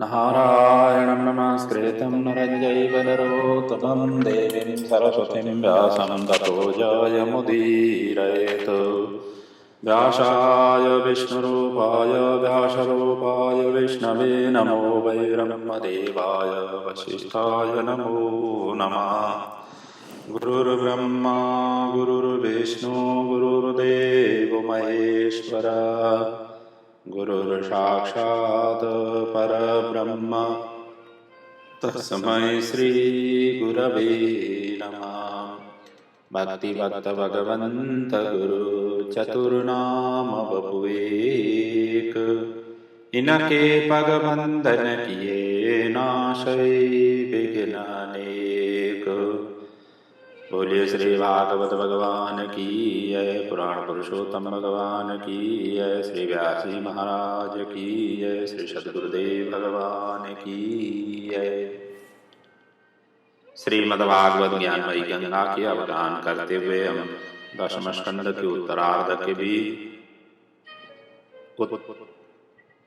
नारायणं नमस्कृतं नरं चैव नरोत्तमं देवीं सरस्वतीं व्यासं ततो जयमुदीरयेत्। व्यासाय विष्णुरूपाय व्यासरूपाय विष्णवे नमो वै ब्रह्मदेवाय वसिष्ठाय नमो नमः। गुरुर्ब्रह्मा गुरुर्विष्णु गुरुर्देवो महेश्वर गुरुर्साक्षात् परब्रह्म तस्मै श्री गुरवे नमः। भक्तिभक्त भगवंत गुरु चतुर्नाम बपुएक, इनके पग बंधन किए नाशै विघ्न अनेक। बोलिए श्री भागवत भगवान की जय, पुराण पुरुषोत्तम भगवान की जय, श्री व्यासी महाराज की जय, श्री सद्गुरुदेव भगवान की जय। श्रीमद्भागवत ज्ञानमयी गंगा के अवगान करते हुए हम दशम स्कंद के उत्तरार्ध के भी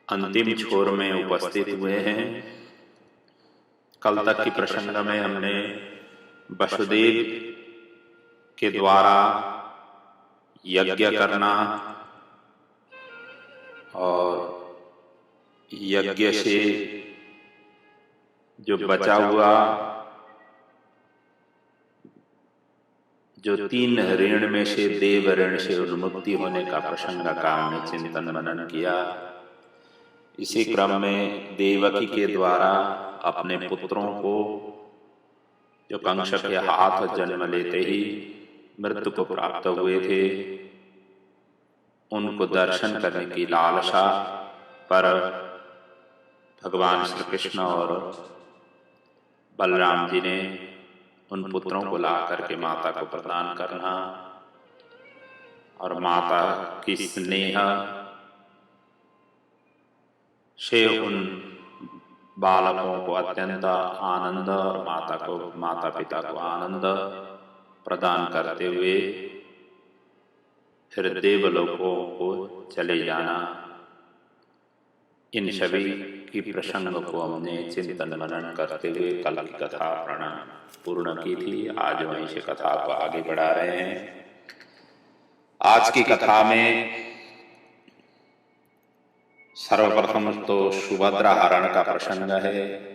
अंतिम छोर में उपस्थित हुए हैं। कल तक की प्रसंग में हमने वसुदेव के द्वारा यज्ञ करना और यज्ञ से जो बचा हुआ जो 3 ऋण में से देव ऋण से उन्मुक्ति होने का प्रसंग का हमने चिंतन मनन किया। इसी क्रम में देवकी के द्वारा अपने पुत्रों को जो कंस के हाथ जन्म लेते ही मृत्यु को प्राप्त हुए थे, उनको दर्शन करने की लालसा पर भगवान श्री कृष्ण और बलराम जी ने उन पुत्रों को ला करके माता को प्रदान करना और माता की स्नेह से उन बालकों को अत्यंत आनंद और माता पिता को आनंद प्रदान करते हुए फिर देवलोकों को चले जाना। इन सभी की प्रसंग को हमने चिंतन मनन करते हुए कल की कथा पूर्ण की थी। आज वहीं से कथा को आगे बढ़ा रहे हैं। आज की कथा में सर्वप्रथम तो सुभद्रा हरण का प्रसंग है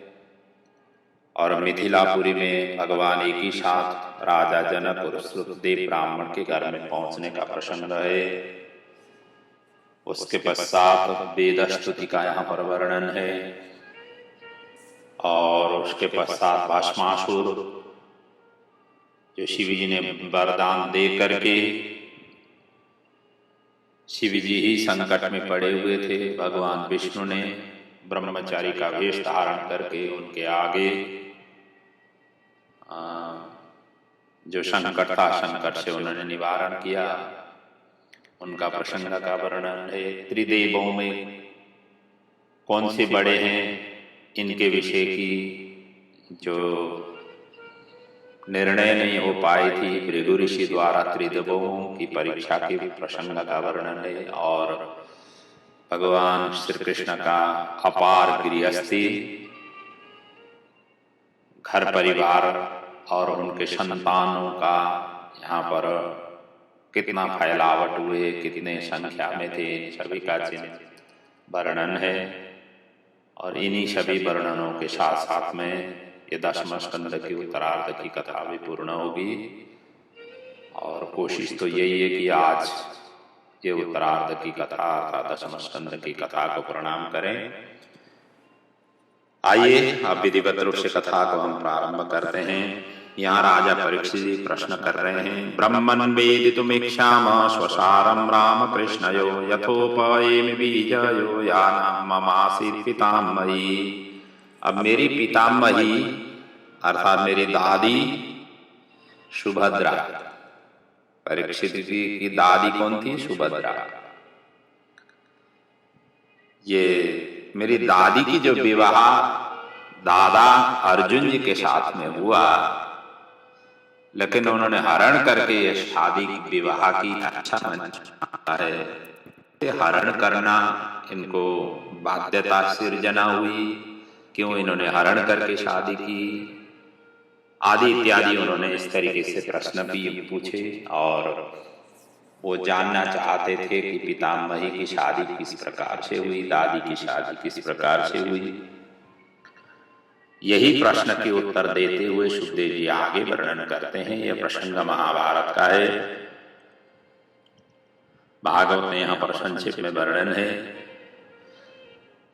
और मिथिलापुरी में भगवान एक ही साथ राजा जनक और श्रुतदेव ब्राह्मण के घर में पहुंचने का प्रसंग है। उसके पश्चात वेद स्तुति का यहाँ पर वर्णन है और उसके पश्चात भस्मासुर जो शिव जी ने वरदान दे करके, शिव जी ही संकट में पड़े हुए थे, भगवान विष्णु ने ब्रह्मचारी का वेश धारण करके उनके आगे जो संकट था, संकट से उन्होंने निवारण किया। उनका प्रसंग का वर्णन है। त्रिदेवों में कौन से बड़े हैं, इनके विषय की जो निर्णय नहीं हो पाई थी भृगु ऋषि द्वारा त्रिदेवों की परीक्षा के प्रसंग का वर्णन है। और भगवान श्री कृष्ण का अपार गृहस्थी, घर परिवार और उनके संतानों का यहाँ पर कितना फैलावट हुए, कितने संख्या में थे, इन सभी का वर्णन है। और इन्हीं सभी वर्णनों के साथ साथ में ये दशम स्कंद की उत्तरार्ध की कथा भी पूर्ण होगी। और कोशिश तो यही है कि आज ये उत्तरार्ध की कथा अर्थात दशम स्कंद की कथा को प्रणाम करें। आइए अब विधिवत रूप से कथा को हम प्रारंभ करते हैं। यहाँ राजा परीक्षित जी प्रश्न कर रहे हैं। ब्रह्मन् वेदितुमिच्छाम स्वसारं राम कृष्णयो यथोपयेमि बीजयो यानां ममासीत् पितामही। अब मेरी पितामही अर्थात मेरी दादी सुभद्रा, परीक्षित जी की दादी कौन थी? सुभद्रा। ये मेरी दादी की जो विवाह दादा अर्जुन जी के साथ में हुआ, लेकिन उन्होंने हरण करके ये शादी विवाह की अच्छा मनता है। हरण करना इनको बाध्यता सिर्जना हुई क्यों इन्होंने हरण करके शादी की, आदि इत्यादि उन्होंने इस तरीके से प्रश्न भी पूछे। और वो जानना चाहते थे कि पितामही की शादी किस प्रकार से हुई, दादी की शादी किस प्रकार से हुई। यही प्रश्न के उत्तर देते हुए सुखदेव जी आगे वर्णन करते हैं। यह प्रसंग महाभारत का है, भागवत में यहाँ पर संक्षेप में वर्णन है।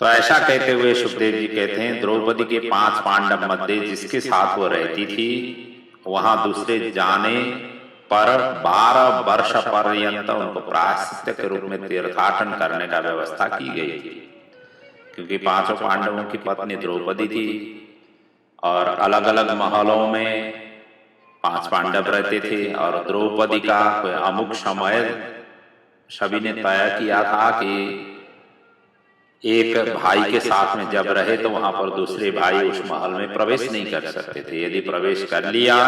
तो ऐसा कहते हुए सुखदेव जी कहते हैं, द्रौपदी के 5 पांडव मध्य जिसके साथ वो रहती थी, वहां दूसरे जाने पर 12 वर्ष पर्यंत उनको प्रायश्चित के रूप में तीर्थाटन करने का व्यवस्था की गई थी। क्योंकि 5 पांडवों की पत्नी द्रौपदी थी और अलग अलग महलों में 5 पांडव रहते थे, और द्रौपदी का कोई अमुक समय सभी ने तय किया था कि एक भाई के साथ में जब रहे तो वहां पर दूसरे भाई उस महल में प्रवेश नहीं कर सकते थे। यदि प्रवेश कर लिया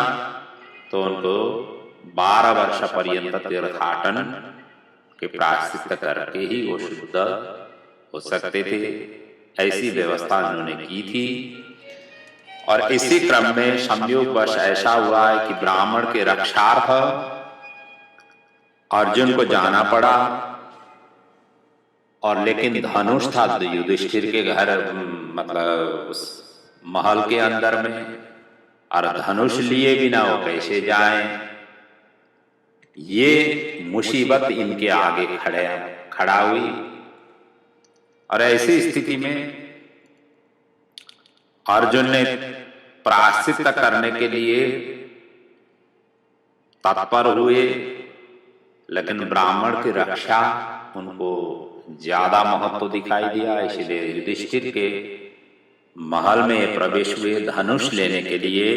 तो उनको 12 वर्ष पर्यंत तीर्थाटन के प्रायश्चित करके ही वो शुद्ध हो सकते थे। ऐसी व्यवस्था उन्होंने की थी। और इसी क्रम में संयोगवश ऐसा हुआ है कि ब्राह्मण के रक्षार्थ अर्जुन को जाना पड़ा, और लेकिन धनुष था युधिष्ठिर के घर, मतलब उस महल के अंदर में, और धनुष लिए बिना वो कैसे जाएं। ये मुसीबत इनके आगे खड़ा हुई। और ऐसी स्थिति में अर्जुन ने प्रायश्चित करने के लिए तत्पर हुए, लेकिन ब्राह्मण की रक्षा उनको ज्यादा महत्व दिखाई दिया। इसलिए युधिष्ठिर के महल में प्रवेश हुए धनुष लेने के लिए,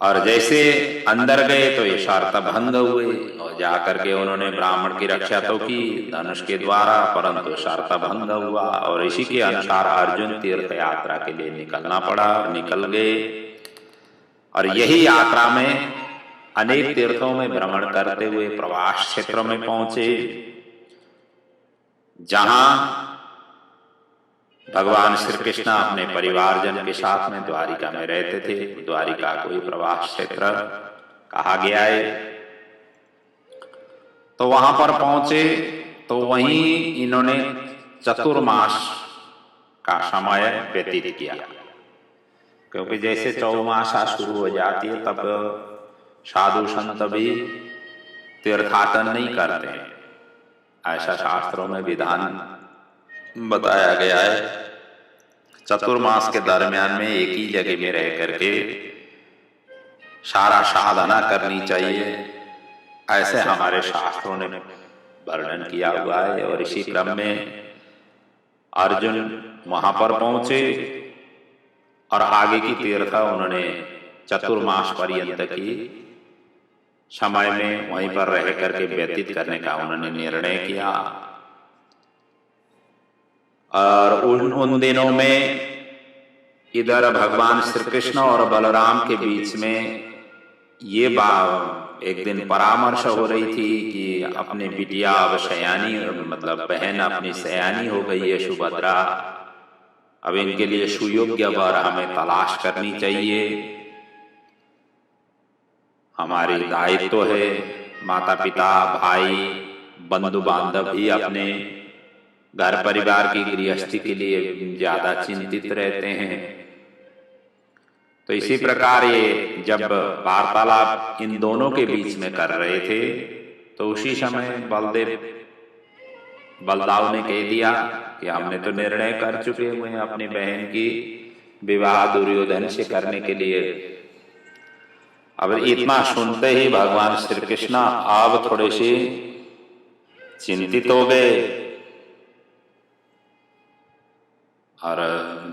और जैसे अंदर गए तो ये शर्त भंग हुए, और जाकर के उन्होंने ब्राह्मण की रक्षा तो की धनुष के द्वारा, परंतु शर्त भंग हुआ। और इसी के अनुसार अर्जुन तीर्थ यात्रा के लिए निकलना पड़ा, निकल गए। और यही यात्रा में अनेक तीर्थों में भ्रमण करते हुए प्रवास क्षेत्र में पहुंचे, जहां भगवान श्री कृष्ण अपने परिवारजन के साथ में द्वारिका में रहते थे। द्वारिका को प्रवास क्षेत्र कहा गया है। तो वहां पर पहुंचे तो वहीं इन्होंने चतुर्मास का समय व्यतीत किया, क्योंकि जैसे चौमासा शुरू हो जाती है तब साधु संत भी तीर्थाटन नहीं करते हैं। ऐसा शास्त्रों में विधान बताया गया है। चतुर्मास के दरमियान में एक ही जगह में रह करके सारा साधना करनी चाहिए, ऐसे हमारे शास्त्रों ने वर्णन किया हुआ है। और इसी क्रम में अर्जुन वहां पर पहुंचे और आगे की तीर्थ उन्होंने चतुर्मास पर्यंत की समय में वहीं पर रह करके व्यतीत करने का उन्होंने निर्णय किया। और उन दिनों में इधर भगवान श्री कृष्ण और बलराम के बीच में ये एक दिन परामर्श हो रही थी कि अपने बिटिया अब सयानी, मतलब बहन अपनी सयानी हो गई है सुभद्रा, अब इनके लिए सुयोग्य वर हमें तलाश करनी चाहिए। हमारी दायित्व है, माता पिता भाई बंधु बांधव भी अपने घर परिवार की गृहस्थी के लिए ज्यादा चिंतित रहते हैं। तो इसी प्रकार ये जब वार्तालाप इन दोनों के बीच में कर रहे थे तो उसी समय बलदाव ने कह दिया कि हमने तो निर्णय कर चुके हुए हैं अपनी बहन की विवाह दुर्योधन से करने के लिए। अब इतना सुनते ही भगवान श्री कृष्ण अब थोड़े से चिंतित हो गए और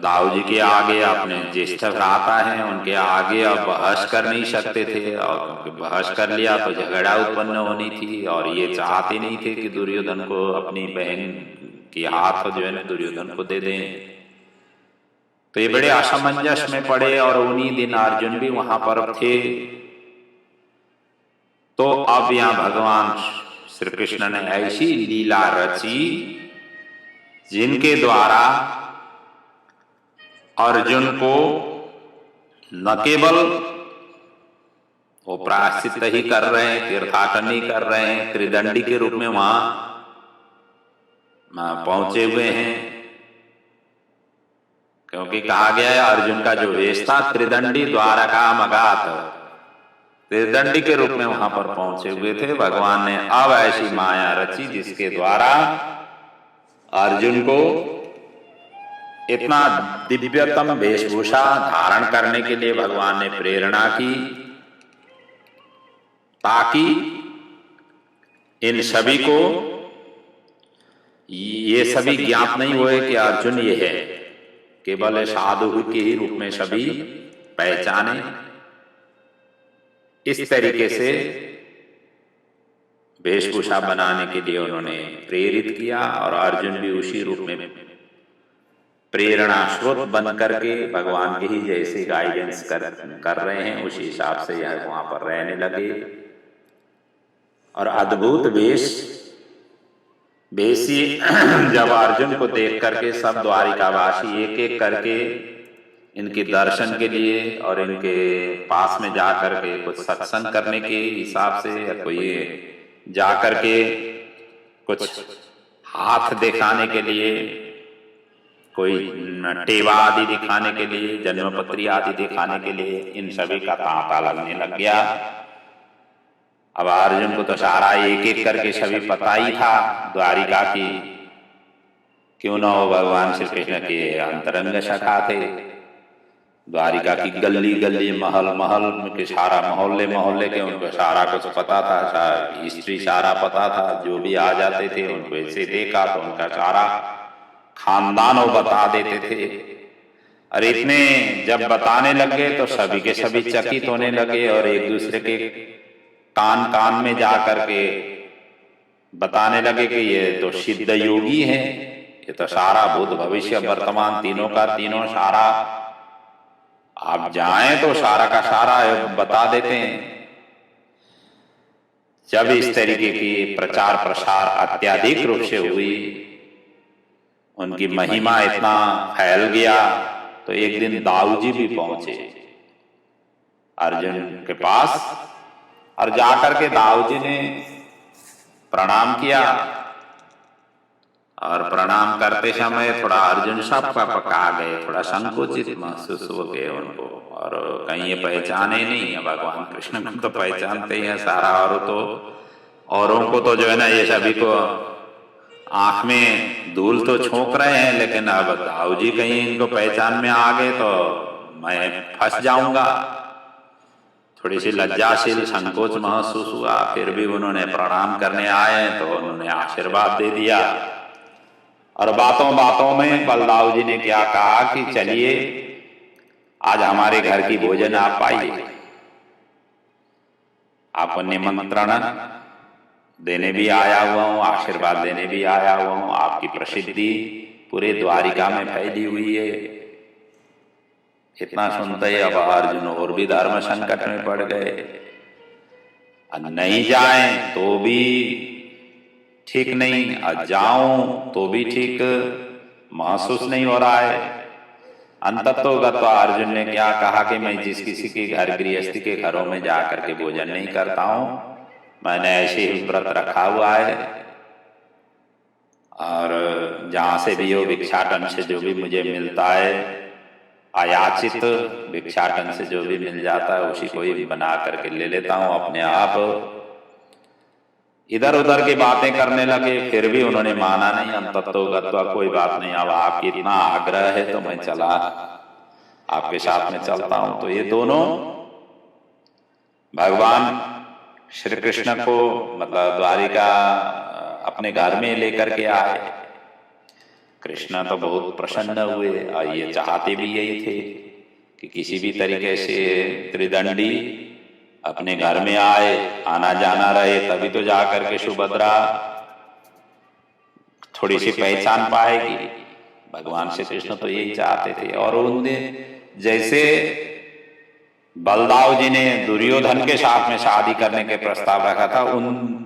दाऊ जी के आगे अपने ज्येष्ठ भ्राता हैं उनके आगे अब बहस कर नहीं सकते थे, और बहस कर लिया तो झगड़ा उत्पन्न होनी थी। और ये चाहते नहीं थे कि दुर्योधन को अपनी बहन की हाथ जो है ना दुर्योधन को दे दें। तो ये बड़े असमंजस में पड़े और उन्हीं दिन अर्जुन भी वहां पर थे। तो अब यहाँ भगवान श्री कृष्ण ने ऐसी लीला रची जिनके द्वारा अर्जुन को न केवल वो प्रायश्चित ही कर रहे हैं, तीर्थाटन ही कर रहे हैं, त्रिदंडी के रूप में वहां पहुंचे हुए हैं, क्योंकि कहा गया है अर्जुन का जो वेश था त्रिदंडी द्वारका मगात, त्रिदंडी के रूप में वहां पर पहुंचे हुए थे। भगवान ने अब ऐसी माया रची जिसके द्वारा अर्जुन को इतना दिव्यतम वेशभूषा धारण करने के लिए भगवान ने प्रेरणा की, ताकि इन सभी को ये सभी ज्ञात नहीं हुए कि अर्जुन ये है, केवल साधु के ही रूप में सभी पहचाने। इस तरीके से वेशभूषा बनाने के लिए उन्होंने प्रेरित किया और अर्जुन भी उसी रूप में प्रेरणा स्रोत बन करके भगवान के ही जैसे गाइडेंस कर रहे हैं, उसी हिसाब से यह वहां पर रहने लगे। और अद्भुत बेसी जब अर्जुन को देख करके सब द्वारिकावासी एक एक करके इनके दर्शन के लिए और इनके पास में जा करके कुछ सत्संग करने के हिसाब से, या कोई जा करके कुछ हाथ दिखाने के लिए, कोई टेवा आदि दिखाने के लिए, जन्मपत्री आदि दिखाने के लिए, इन सभी का तांता लगने लग गया। अब अर्जुन को तो सारा एक एक करके सभी पता ही था द्वारिका की, क्यों न हो भगवान श्री कृष्ण के अंतरंग सखा थे। द्वारिका की गली गली महल महल के सारा मोहल्ले मोहल्ले के उनको सारा कुछ पता था, हिस्ट्री सारा पता था। जो भी आ जाते थे उनको ऐसे देखा तो उनका सारा खानदान वो बता देते थे। और इतने जब बताने लगे तो सभी के सभी चकित होने लगे और एक दूसरे के कान कान में जा करके बताने लगे कि ये तो सिद्ध योगी हैं, ये तो सारा भूत भविष्य वर्तमान तीनों का तीनों सारा आप जाएं तो सारा का सारा बता देते हैं। जब इस तरीके की प्रचार प्रसार अत्यधिक रूप से हुई, उनकी महिमा इतना फैल गया, तो एक दिन दाऊजी भी पहुंचे अर्जुन के पास और जाकर के दाऊजी ने प्रणाम किया। और प्रणाम करते समय थोड़ा अर्जुन सबका पका गए, थोड़ा संकोचित महसूस हो गए उनको, और कहीं ये पहचाने नहीं है भगवान कृष्ण को तो पहचानते हैं सारा, और तो औरों को तो जो है ना ये सभी को आंख में धूल तो छोंक रहे हैं, लेकिन अब दाऊजी कहीं इनको पहचान में आ गए तो मैं फंस जाऊंगा। थोड़ी सी लज्जाशील संकोच महसूस हुआ, फिर भी उन्होंने प्रणाम करने आए तो उन्होंने आशीर्वाद दे दिया। और बातों बातों में बलदाऊ जी ने क्या कहा कि चलिए आज हमारे घर की भोजन आप पाइए, आपको निमंत्रण देने भी आया हुआ हूँ, आशीर्वाद देने भी आया हुआ हूँ। आपकी प्रसिद्धि पूरे द्वारिका में फैली हुई है। इतना सुनते ही अब अर्जुन और भी धर्म संकट में पड़ गए। नहीं जाएं तो भी ठीक नहीं, और जाऊं तो भी ठीक महसूस नहीं हो रहा है। अंततोगत अर्जुन ने क्या कहा कि मैं जिस किसी के घर गृहस्थी के घरों में जाकर के भोजन नहीं करता हूं, मैंने ऐसे ही व्रत रखा हुआ है, और जहां से भी हो भिक्षाटन से जो भी मुझे मिलता है, अयाचित भिक्षाटन से जो भी मिल जाता है उसी को ही बना करके ले लेता हूं अपने आप। इधर उधर की बातें करने लगे, फिर भी उन्होंने माना नहीं। अंततोगत्वा कोई बात नहीं, अब आपकी इतना आग्रह है तो मैं चला आपके साथ में चलता हूं। तो ये दोनों भगवान श्री कृष्ण को मतलब द्वारिका अपने घर में लेकर के आए। कृष्ण तो बहुत प्रसन्न हुए, और ये चाहते भी यही थे कि किसी भी तरीके से त्रिदंडी अपने घर में आए, आना जाना रहे, तभी तो जाकर के सुभद्रा थोड़ी सी पहचान पाएगी। भगवान श्री कृष्ण तो यही चाहते थे। और उनने जैसे बलदाऊ जी ने दुर्योधन के साथ में शादी करने के प्रस्ताव रखा था,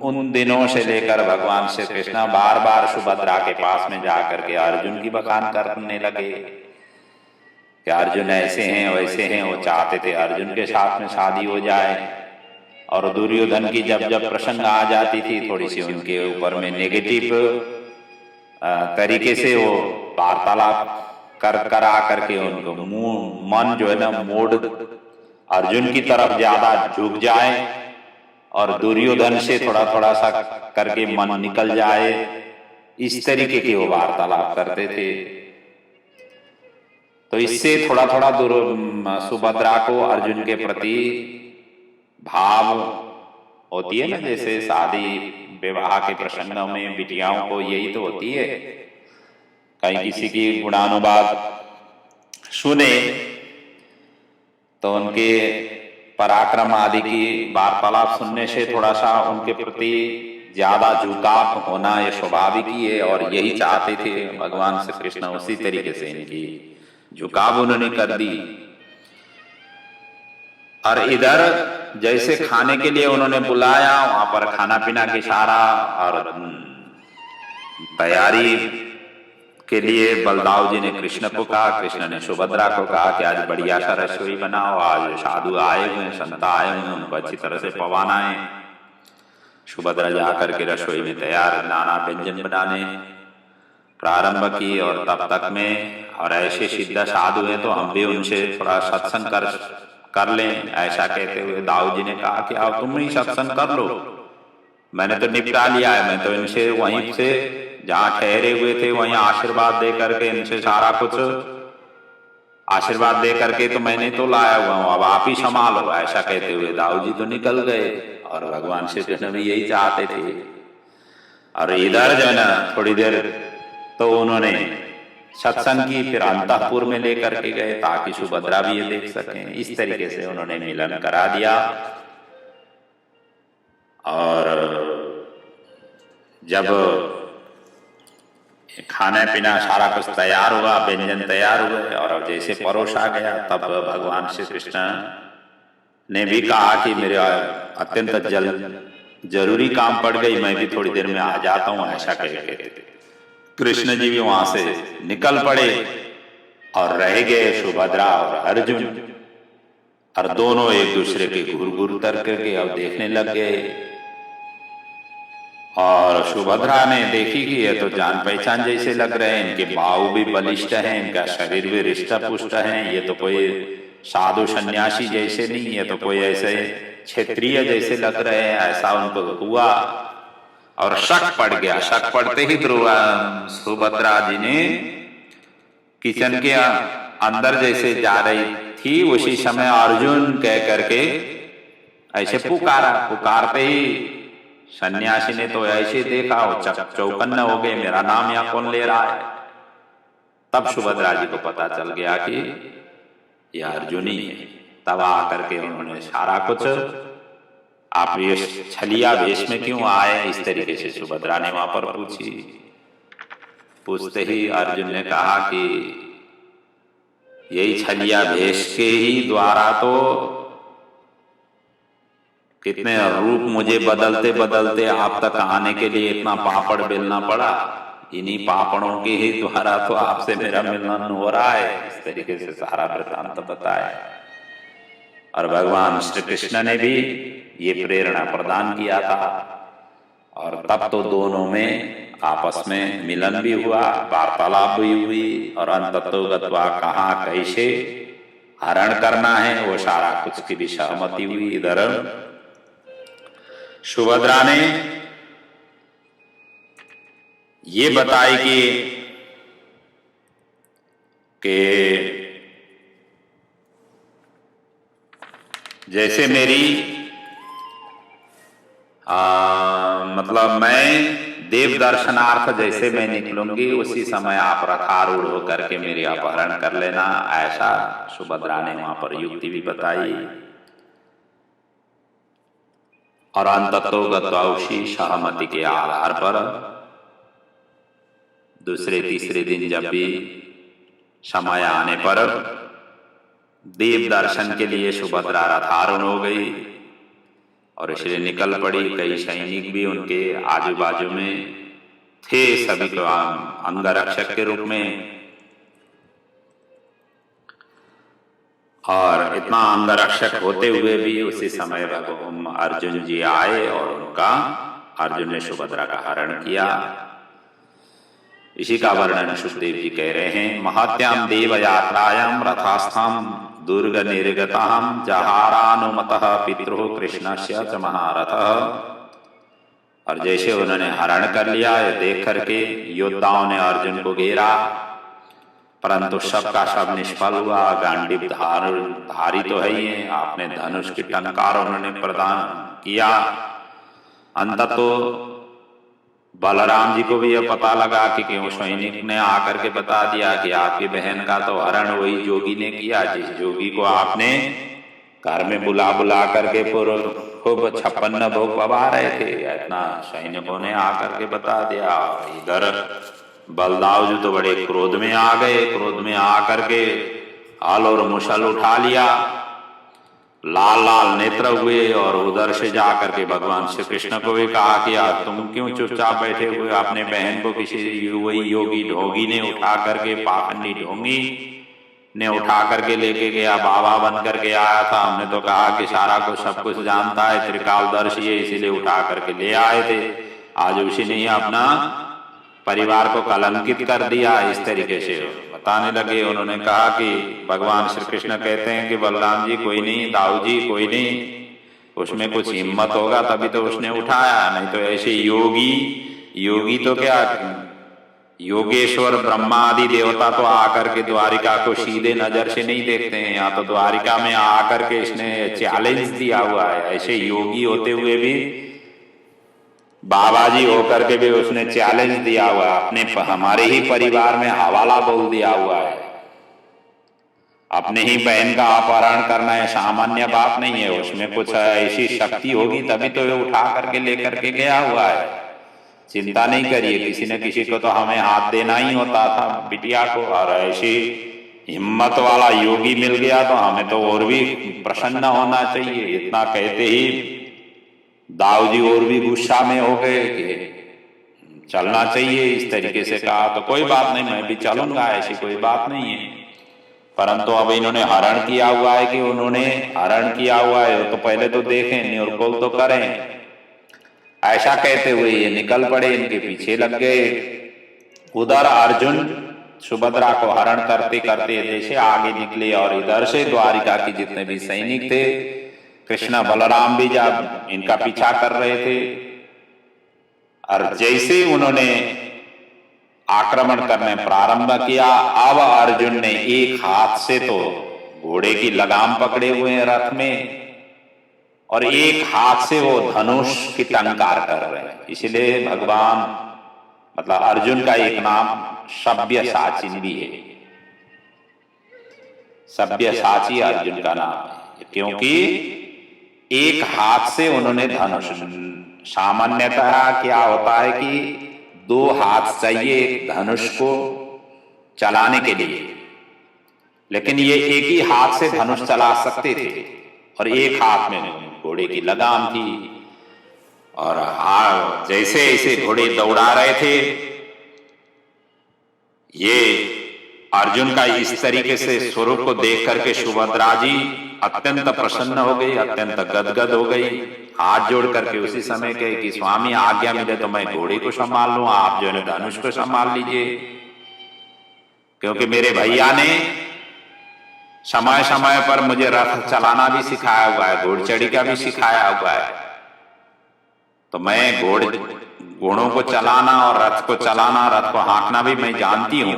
उन दिनों से लेकर भगवान श्री कृष्ण बार बार सुभद्रा के पास में जाकर के अर्जुन की बखान करने लगे कि अर्जुन ऐसे हैं वैसे हैं। वो चाहते थे अर्जुन के साथ में शादी हो जाए, और दुर्योधन की जब जब प्रसंग आ जाती थी थोड़ी सी उनके ऊपर में नेगेटिव तरीके से वो वार्तालाप कर आकर के उनको मन जो है ना मोड़ अर्जुन की तरफ ज्यादा झुक जाए, और दुर्योधन से थोड़ा थोड़ा सा करके मन निकल जाए, इस तरीके की वो वार्तालाप करते थे। तो इससे थोड़ा थोड़ा सुभद्रा को अर्जुन के प्रति भाव होती है ना, जैसे शादी विवाह के प्रसंगों में बिटियाओं को यही तो होती है। कहीं किसी की गुणानुवाद सुने तो उनके पराक्रम आदि की वार्तालाप सुनने से थोड़ा सा उनके प्रति ज्यादा झुकाव होना ये स्वाभाविक ही है, और यही चाहते थे भगवान श्री कृष्ण। उसी तरीके से इनकी झुकाव उन्होंने कर दी। और इधर जैसे खाने के लिए उन्होंने बुलाया, वहां पर खाना पीना की सारा और तैयारी के लिए बलदाव जी ने कृष्ण को कहा, कृष्ण ने सुभद्रा को कहा कि आज बढ़िया सा रसोई बनाओ, आज साधु आए हुए हैं, संत आए हुए हैं, उनको अच्छी तरह से पवाना है। सुभद्रा जाकर के रसोई में तैयार नाना व्यंजन बनाने प्रारंभ की, और तब तक में और ऐसे सिद्ध साधु हैं तो हम भी उनसे थोड़ा सत्संग कर लें। ऐसा कहते हुए दाऊ जी ने कहा कि आओ तुम ही सत्संग कर लो, मैंने तो निपटा लिया है। मैं तो इनसे वहीं से जहाँ ठहरे हुए थे वहीं आशीर्वाद दे करके इनसे सारा कुछ आशीर्वाद दे करके तो मैंने तो लाया हुआ हूँ, अब आप ही संभालो। ऐसा कहते हुए दाऊ जी तो निकल गए, और भगवान श्री कृष्ण भी यही चाहते थे। और इधर जो है ना थोड़ी देर तो उन्होंने सत्संग की, फिर अंतःपुर में लेकर के गए ताकि सुभद्रा भी ये देख सकें। इस तरीके से उन्होंने मिलन करा दिया। और जब खाना पीना सारा कुछ तैयार हुआ, व्यंजन तैयार हुए, और जैसे परोसा गया तब भगवान श्री कृष्ण ने भी कहा कि मेरे अत्यंत जरूरी काम पड़ गई, मैं भी थोड़ी देर में आ जाता हूँ। ऐसा कहते कृष्ण जी भी वहां से निकल पड़े, और रह गए सुभद्रा और अर्जुन, और दोनों एक दूसरे के घूर घूर करके अब देखने लग गए। और सुभद्रा ने देखी कि ये तो जान पहचान जैसे लग रहे हैं, इनके बाहु भी बलिष्ठ हैं, इनका शरीर भी हृष्ट पुष्ट है, ये तो कोई साधु सन्यासी जैसे नहीं, ये तो कोई ऐसे क्षेत्रीय जैसे लग रहे हैं। ऐसा उनको हुआ और शक पड़ गया। शक पड़ते ही सुभद्रा जी ने किचन के अंदर जैसे जा रही थी, उसी समय अर्जुन कह करके ऐसे पुकारा। पुकारते ही सन्यासी ने तो ऐसे देखा, चौकन्न हो गए, मेरा नाम यहाँ कौन ले रहा है। तब सुभद्रा जी को पता चल गया कि यह अर्जुन ही है। तब आकर के उन्होंने सारा कुछ, आप ये छलिया वेश में क्यों आए, इस तरीके से सुभद्रा ने वहां पर पूछी। पूछते ही अर्जुन ने कहा कि यही छलिया वेश के ही द्वारा तो कितने रूप मुझे बदलते बदलते आप तक आने के लिए इतना पापड़ बेलना पड़ा, इन्हीं पापड़ों के ही द्वारा तो आपसे मेरा मिलन हो रहा है। इस तरीके से सारा वृत्तांत बताया। और भगवान श्री कृष्ण ने भी ये प्रेरणा प्रदान किया था, और तब तो दोनों में आपस में मिलन भी हुआ, वार्तालाप भी हुई, और अंततो गत्वा कहाँ कैसे हरण करना है वो सारा कुछ की भी सहमति हुई। इधर सुभद्रा ने ये बताई कि जैसे मेरी मतलब मैं देव दर्शनार्थ जैसे मैं निकलूंगी, उसी समय आप रथारूढ़ होकर के मेरी अपहरण कर लेना। ऐसा सुभद्रा ने वहां पर युक्ति भी बताई। और अंततो गत्वा उसी सहमति के आधार पर दूसरे तीसरे दिन जब भी समय आने पर देव दर्शन के लिए सुभद्रा रथारूढ़ हो गई, और इसलिए निकल पड़ी। कई सैनिक भी उनके आजू बाजू में थे, सभी को अंगरक्षक के रूप में। और इतना अंगरक्षक होते हुए भी उसी समय भगवान अर्जुन जी आए और उनका अर्जुन ने सुभद्रा का हरण किया। इसी का वर्णन सुखदेव जी कह रहे हैं। महत्याम देव यात्रायाम रथास्थाम दुर्ग निर्गताम जहारानुमतः पितृ कृष्णस्य च महारथः। और जैसे उन्होंने हरण कर लिया, देख करके योद्धाओं ने अर्जुन को घेरा, परंतु सबका सब निष्फल हुआ। गांडीव धारी तो है ही है, आपने धनुष की टंकार उन्होंने प्रदान किया। अंततः तो बलराम जी को भी यह पता लगा कि क्यों सैनिक ने आकर के बता दिया कि आपकी बहन का तो हरण वही जोगी ने किया, जिस जोगी को आपने घर में बुला बुला करके खूब 56 भोग पवा रहे थे। इतना सैनिकों ने आकर के बता दिया। इधर बलदाव जी तो बड़े क्रोध में आ गए। क्रोध में आकर के हल और मुसल उठा लिया, लाल लाल नेत्र हुए, और उधर से जाकर के भगवान श्री कृष्ण को भी कहा कि आप तुम क्यों चुपचाप बैठे हुए, अपने बहन को किसी वही योगी ढोंगी ने उठा करके, पाखंडी ढोंगी ने उठा करके लेके गया, बाबा बन करके आया था। हमने तो कहा कि सारा कुछ सब कुछ जानता है, त्रिकालदर्शी है, इसीलिए उठा करके ले आए थे। आज उसी ने अपना परिवार को कलंकित कर दिया। इस तरीके से बताने लगे। उन्होंने कहा कि भगवान श्री कृष्ण कहते हैं कि बलराम जी कोई नहीं, दाऊ जी कोई नहीं, उसमें कुछ हिम्मत होगा तभी तो उसने उठाया, नहीं तो ऐसे योगी तो क्या, योगेश्वर ब्रह्मा आदि देवता तो आकर के द्वारिका को सीधे नजर से नहीं देखते हैं। यहाँ तो द्वारिका में आकर के इसने चैलेंज दिया हुआ है। ऐसे योगी होते हुए भी, बाबा जी होकर के भी उसने चैलेंज दिया हुआ है। अपने हमारे ही परिवार में हवाला बोल दिया हुआ है। अपने ही बहन का अपहरण करना है सामान्य बात नहीं है, उसमें कुछ ऐसी शक्ति होगी तभी तो ये उठा करके लेकर के गया हुआ है। चिंता नहीं करिए, किसी न किसी को तो हमें हाथ देना ही होता था बिटिया को, और ऐसी हिम्मत वाला योगी मिल गया तो हमें तो और भी प्रसन्न होना चाहिए। इतना कहते ही दाऊ जी और भी गुस्सा में हो गए कि चलना चाहिए। इस तरीके से कहा तो कोई बात नहीं, मैं भी चलूंगा, ऐसी कोई बात नहीं है। परंतु अब इन्होंने हरण किया हुआ है, कि उन्होंने हरण किया हुआ है तो पहले तो देखें, निर्कोल तो करें। ऐसा कहते हुए ये निकल पड़े, इनके पीछे लग गए। उधर अर्जुन सुभद्रा को हरण करते करते जैसे आगे निकले, और इधर से द्वारिका के जितने भी सैनिक थे, कृष्ण बलराम भी जब इनका पीछा कर रहे थे, और जैसे उन्होंने आक्रमण करने प्रारंभ किया, अब अर्जुन ने एक हाथ से तो घोड़े की लगाम पकड़े हुए हैं रथ में, और एक हाथ से वो धनुष की टंकार कर रहे हैं। इसलिए भगवान मतलब अर्जुन का एक नाम सव्यसाची भी है। सव्यसाची अर्जुन का नाम है, क्योंकि एक हाथ से उन्होंने धनुष, सामान्यतः क्या होता है कि 2 हाथ चाहिए एक धनुष को चलाने के लिए, लेकिन ये एक ही हाथ से धनुष चला सकते थे, और एक हाथ में घोड़े की लगाम थी। और जैसे ऐसे घोड़े दौड़ा रहे थे, ये अर्जुन का इस तरीके से स्वरूप को देख करके सुभद्रा जी अत्यंत प्रसन्न हो गई, अत्यंत गदगद हो गई। हाथ जोड़ करके उसी समय कहे कि स्वामी आज्ञा मिले तो मैं घोड़े को संभाल लूं, आप जो है धनुष को संभाल लीजिए, क्योंकि मेरे भैया ने समय समय पर मुझे रथ चलाना भी सिखाया हुआ है, घोड़चढ़ी का भी सिखाया हुआ है। तो मैं घोड़ों को चलाना और रथ को चलाना, रथ को हाँकना भी मैं जानती हूं।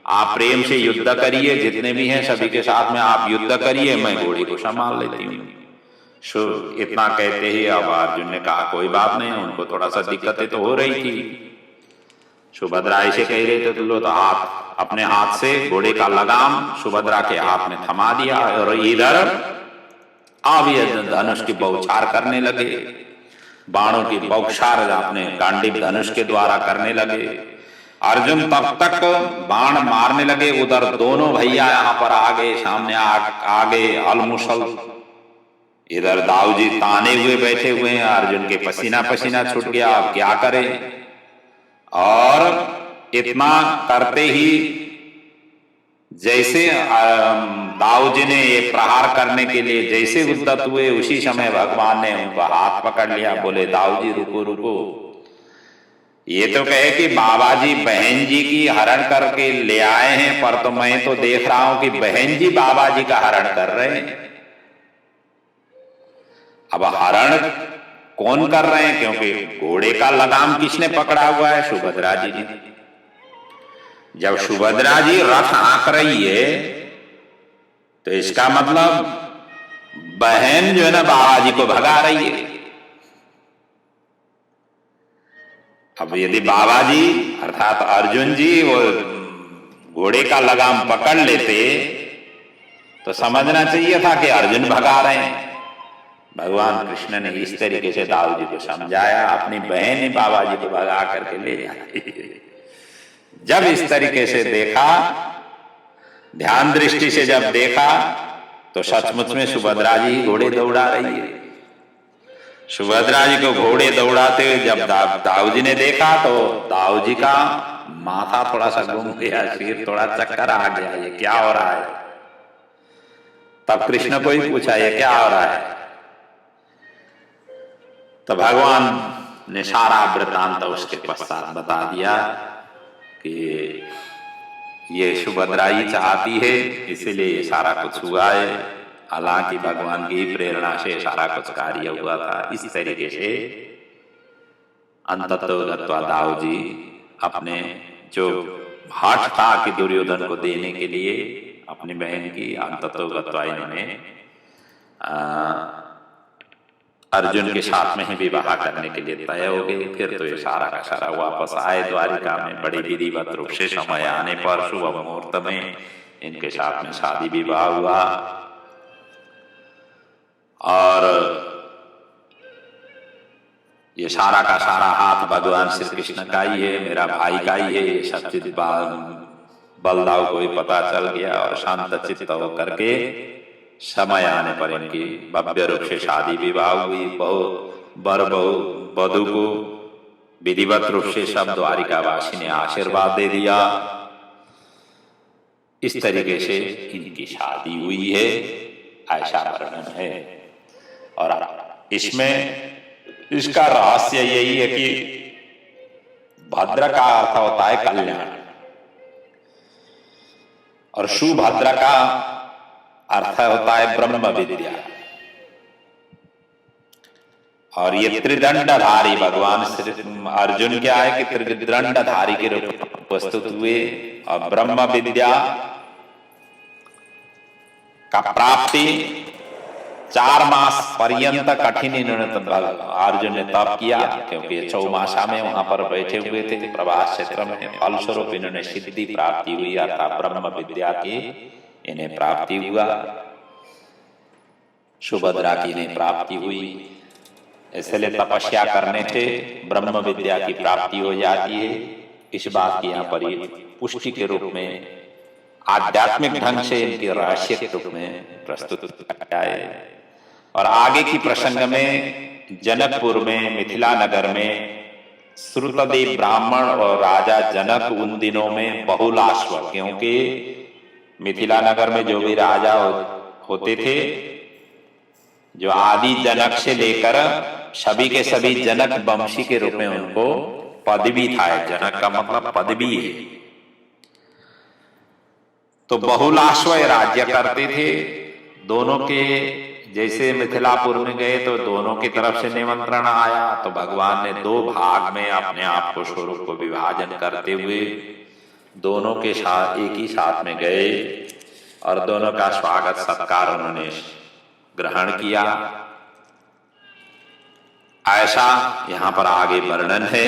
आप प्रेम से युद्ध करिए, जितने भी हैं सभी के साथ में आप युद्ध करिए, मैं घोड़ी को संभाल लेती हूँ। इतना कहते ही अब अर्जुन ने कहा कोई बात नहीं, उनको थोड़ा सा दिक्कतें तो हो रही थी। सुभद्रा ऐसे कह रहे थे तो हाथ अपने हाथ से घोड़े का लगाम सुभद्रा के हाथ में थमा दिया, और इधर अब ये धनुष की बौछार करने लगे, बाणों की बौछार अपने गांडीव धनुष के द्वारा करने लगे। अर्जुन तब तक बाण मारने लगे, उधर दोनों भैया यहाँ पर आगे सामने आगे अलमुसल, इधर दाऊ जी ताने हुए बैठे हुए हैं। अर्जुन के पसीना पसीना छूट गया, अब क्या करें। और इतना करते ही जैसे दाऊ जी ने ये प्रहार करने के लिए जैसे उद्यत हुए, उसी समय भगवान ने उनका हाथ पकड़ लिया, बोले दाऊ जी रुको रुको। ये तो कहे कि बाबा जी बहन जी की हरण करके ले आए हैं, पर तो मैं तो देख रहा हूं कि बहन जी बाबा जी का हरण कर रहे हैं। अब हरण कौन कर रहे हैं, क्योंकि घोड़े का लगाम किसने पकड़ा हुआ है, सुभद्रा जी ने। जब सुभद्रा जी रथ हाँक रही है तो इसका मतलब बहन जो है ना बाबा जी को भगा रही है। अब यदि बाबा जी अर्थात अर्जुन जी वो घोड़े का लगाम पकड़ लेते तो समझना चाहिए था कि अर्जुन भगा रहे हैं। भगवान कृष्ण ने इस तरीके से दाऊ जी को समझाया, अपनी बहन ही बाबा जी को भगा करके ले जाती। जब इस तरीके से देखा, ध्यान दृष्टि से जब देखा, तो सचमुच में सुभद्रा जी घोड़े दौड़ा रही है। सुभद्रा जी को घोड़े दौड़ाते हुए जब दाऊ जी ने देखा तो दाऊ जी का माथा थोड़ा सा घूम गया, सिर थोड़ा चक्कर आ गया, ये क्या हो रहा है। तब कृष्ण को ही पूछा ये क्या हो रहा है। तो भगवान ने सारा वृत्तांत उसके पश्चात बता दिया कि ये सुभद्रा ही चाहती है, इसीलिए ये सारा कुछ हुआ है। हालांकि भगवान की प्रेरणा से सारा कुछ कार्य हुआ था। इस तरीके से अंततो गत्वा दाऊ जी अपने जो हठ था कि दुर्योधन को देने के लिए अपनी बहन की, अंततो गत्वा इन्होंने अर्जुन के साथ में ही विवाह करने के लिए तय हो गए। फिर तो ये सारा का सारा वापस आए द्वारिका में। बड़े विधिवत रूप से समय आने पर शुभ मुहूर्त में इनके साथ में शादी विवाह हुआ। और ये सारा का सारा हाथ भगवान श्री कृष्ण का ही है, मेरा भाई का ही है। ये सब चीज बलदाऊ को ही पता चल गया और शांत चित्त होकर के समय आने पर इनकी भव्य रूप से शादी विवाह हुई। बर बहु वधू को विधिवत रूप से सब द्वारिकावासी ने आशीर्वाद दे दिया। इस तरीके से इनकी शादी हुई है, ऐसा वर्णन है। और इसमें इसका रहस्य यही है कि भद्र का अर्थ होता है कल्याण और सुभद्र का अर्थ होता है ब्रह्म विद्या। और ये त्रिदंडधारी भगवान अर्जुन क्या है कि त्रिदंडधारी के रूप प्रस्तुत हुए। और ब्रह्म विद्या का प्राप्ति 4 मास पर्यंत कठिन इन्होंने अर्जुन ने तप किया, क्योंकि ये चौमासा में वहां पर बैठे हुए थे प्रभास क्षेत्र में। फलस्वरूप इन्होंने सिद्धि प्राप्ति हुई, अर्थात ब्रह्म विद्या की इन्हें प्राप्ति हुआ। सुभद्रा की इन्हें प्राप्ति हुई, इसलिए तपस्या करने से ब्रह्म विद्या की प्राप्ति हो जाती है। इस बात की यहाँ पर पुष्टि के रूप में आध्यात्मिक ढंग से इनकी रहस्य के रूप में प्रस्तुत किया है। और आगे की प्रसंग में जनकपुर में मिथिला नगर में श्रुतदेव ब्राह्मण और राजा जनक उन दिनों में बहुलाश्व, क्योंकि मिथिला नगर में जो भी राजा होते थे, जो आदि जनक से लेकर सभी के सभी जनक वंशी के रूप में उनको पदवी था। जनक का मतलब पदवी है। तो बहुलाश्व राज्य करते थे। दोनों के जैसे मिथिलापुर में गए तो दोनों की तरफ से निमंत्रण आया, तो भगवान ने 2 भाग में अपने आप को स्वरूप को विभाजन करते हुए दोनों के साथ एक ही साथ में गए और दोनों का स्वागत सत्कार उन्होंने ग्रहण किया। ऐसा यहाँ पर आगे वर्णन है।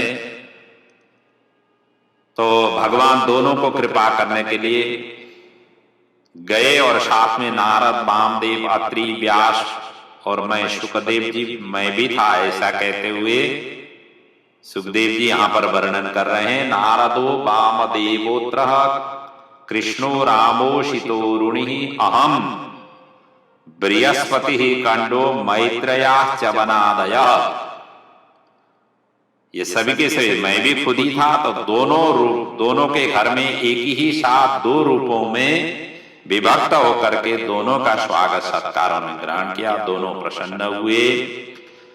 तो भगवान दोनों को कृपा करने के लिए गए और साथ में नारद, वामदेव, अत्रि, व्यास और मैं सुखदेव जी मैं भी था, ऐसा कहते हुए सुखदेव जी यहाँ पर वर्णन कर रहे हैं। नारदो वामदेवोत्र कृष्णो रामो शितोरुणि अहम बृहस्पति कंडो मैत्रया च वनादय। ये सभी के सभी, मैं भी खुद ही था, तो दोनों रूप, दोनों के घर में एक ही साथ दो रूपों में विभक्त होकर के दोनों का स्वागत सत्कार उन्होंने ग्रहण किया। दोनों प्रसन्न हुए।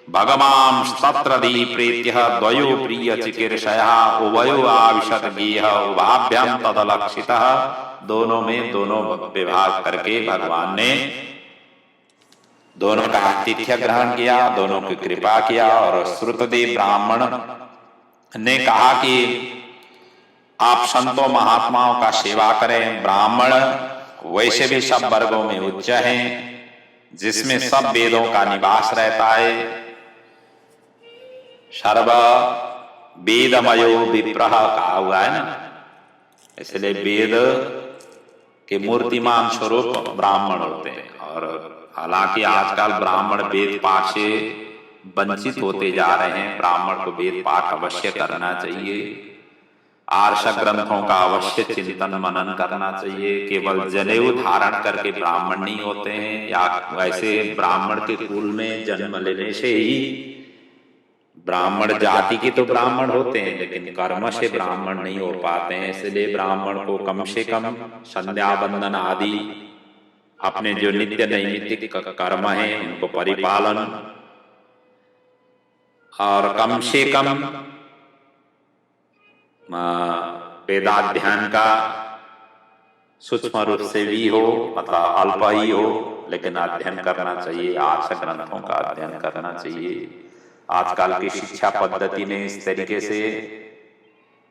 भगवान सत्रदी प्रीत्य द्वयो प्रिय चिकीर्षया उभयो आविशत गेह उभाभ्याम तदलक्षितः। दोनों में दोनों विभाग करके भगवान ने दोनों का आतिथ्य ग्रहण किया, दोनों की कृपा किया। और श्रुतदेव ब्राह्मण ने कहा कि आप संतों महात्माओं का सेवा करें। ब्राह्मण वैसे भी सब वर्गों में उच्च हैं, जिसमें सब वेदों का निवास रहता है। सर्व वेदमयो विप्रह कहा हुआ है ना, इसलिए वेद के मूर्तिमान स्वरूप ब्राह्मण होते हैं। और हालांकि आजकल ब्राह्मण वेद पाठ से वंचित होते जा रहे हैं। ब्राह्मण को वेद पाठ अवश्य करना चाहिए, आर्ष ग्रंथों का अवश्य चिंतन मनन करना चाहिए। केवल जनेऊ धारण करके ब्राह्मण नहीं होते हैं, या वैसे ब्राह्मण के कुल में जन्म लेने से ही ब्राह्मण जाति के तो ब्राह्मण होते हैं, लेकिन कर्म से ब्राह्मण नहीं हो पाते हैं। इसलिए ब्राह्मण को कम से कम संध्या वंदन आदि अपने जो नित्य नैमित्तिक कर्म है उनको परिपालन, और कम से कम वेदाध्ययन का सूक्ष्म रूप से भी हो, मतलब अल्प ही हो, लेकिन अध्ययन करना चाहिए। आर्ष ग्रंथों का अध्ययन करना चाहिए। आजकल की शिक्षा पद्धति ने इस तरीके से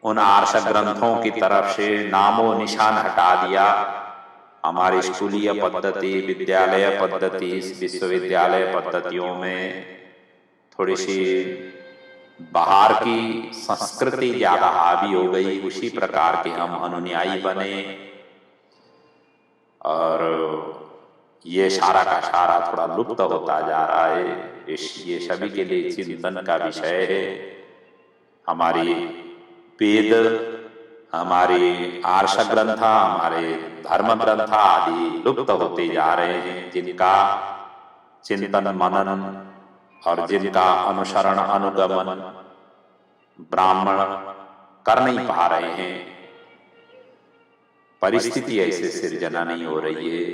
उन आर्ष ग्रंथों की तरफ से नामो निशान हटा दिया। हमारी स्कूलीय पद्धति, विद्यालय पद्धति, विश्वविद्यालय पद्धतियों में थोड़ी सी बाहर की संस्कृति ज्यादा हावी हो गई। उसी प्रकार के हम अनुयायी बने, और ये सारा का सारा थोड़ा लुप्त होता जा रहा है। ये सभी के लिए चिंतन का विषय है। हमारी वेद, हमारे आर्ष ग्रंथ, हमारे धर्म ग्रंथ आदि लुप्त होते जा रहे हैं, जिनका चिंतन मनन और जिनका अनुसरण अनुगमन ब्राह्मण कर नहीं पा रहे हैं। परिस्थिति ऐसे सिर्जना नहीं हो रही है।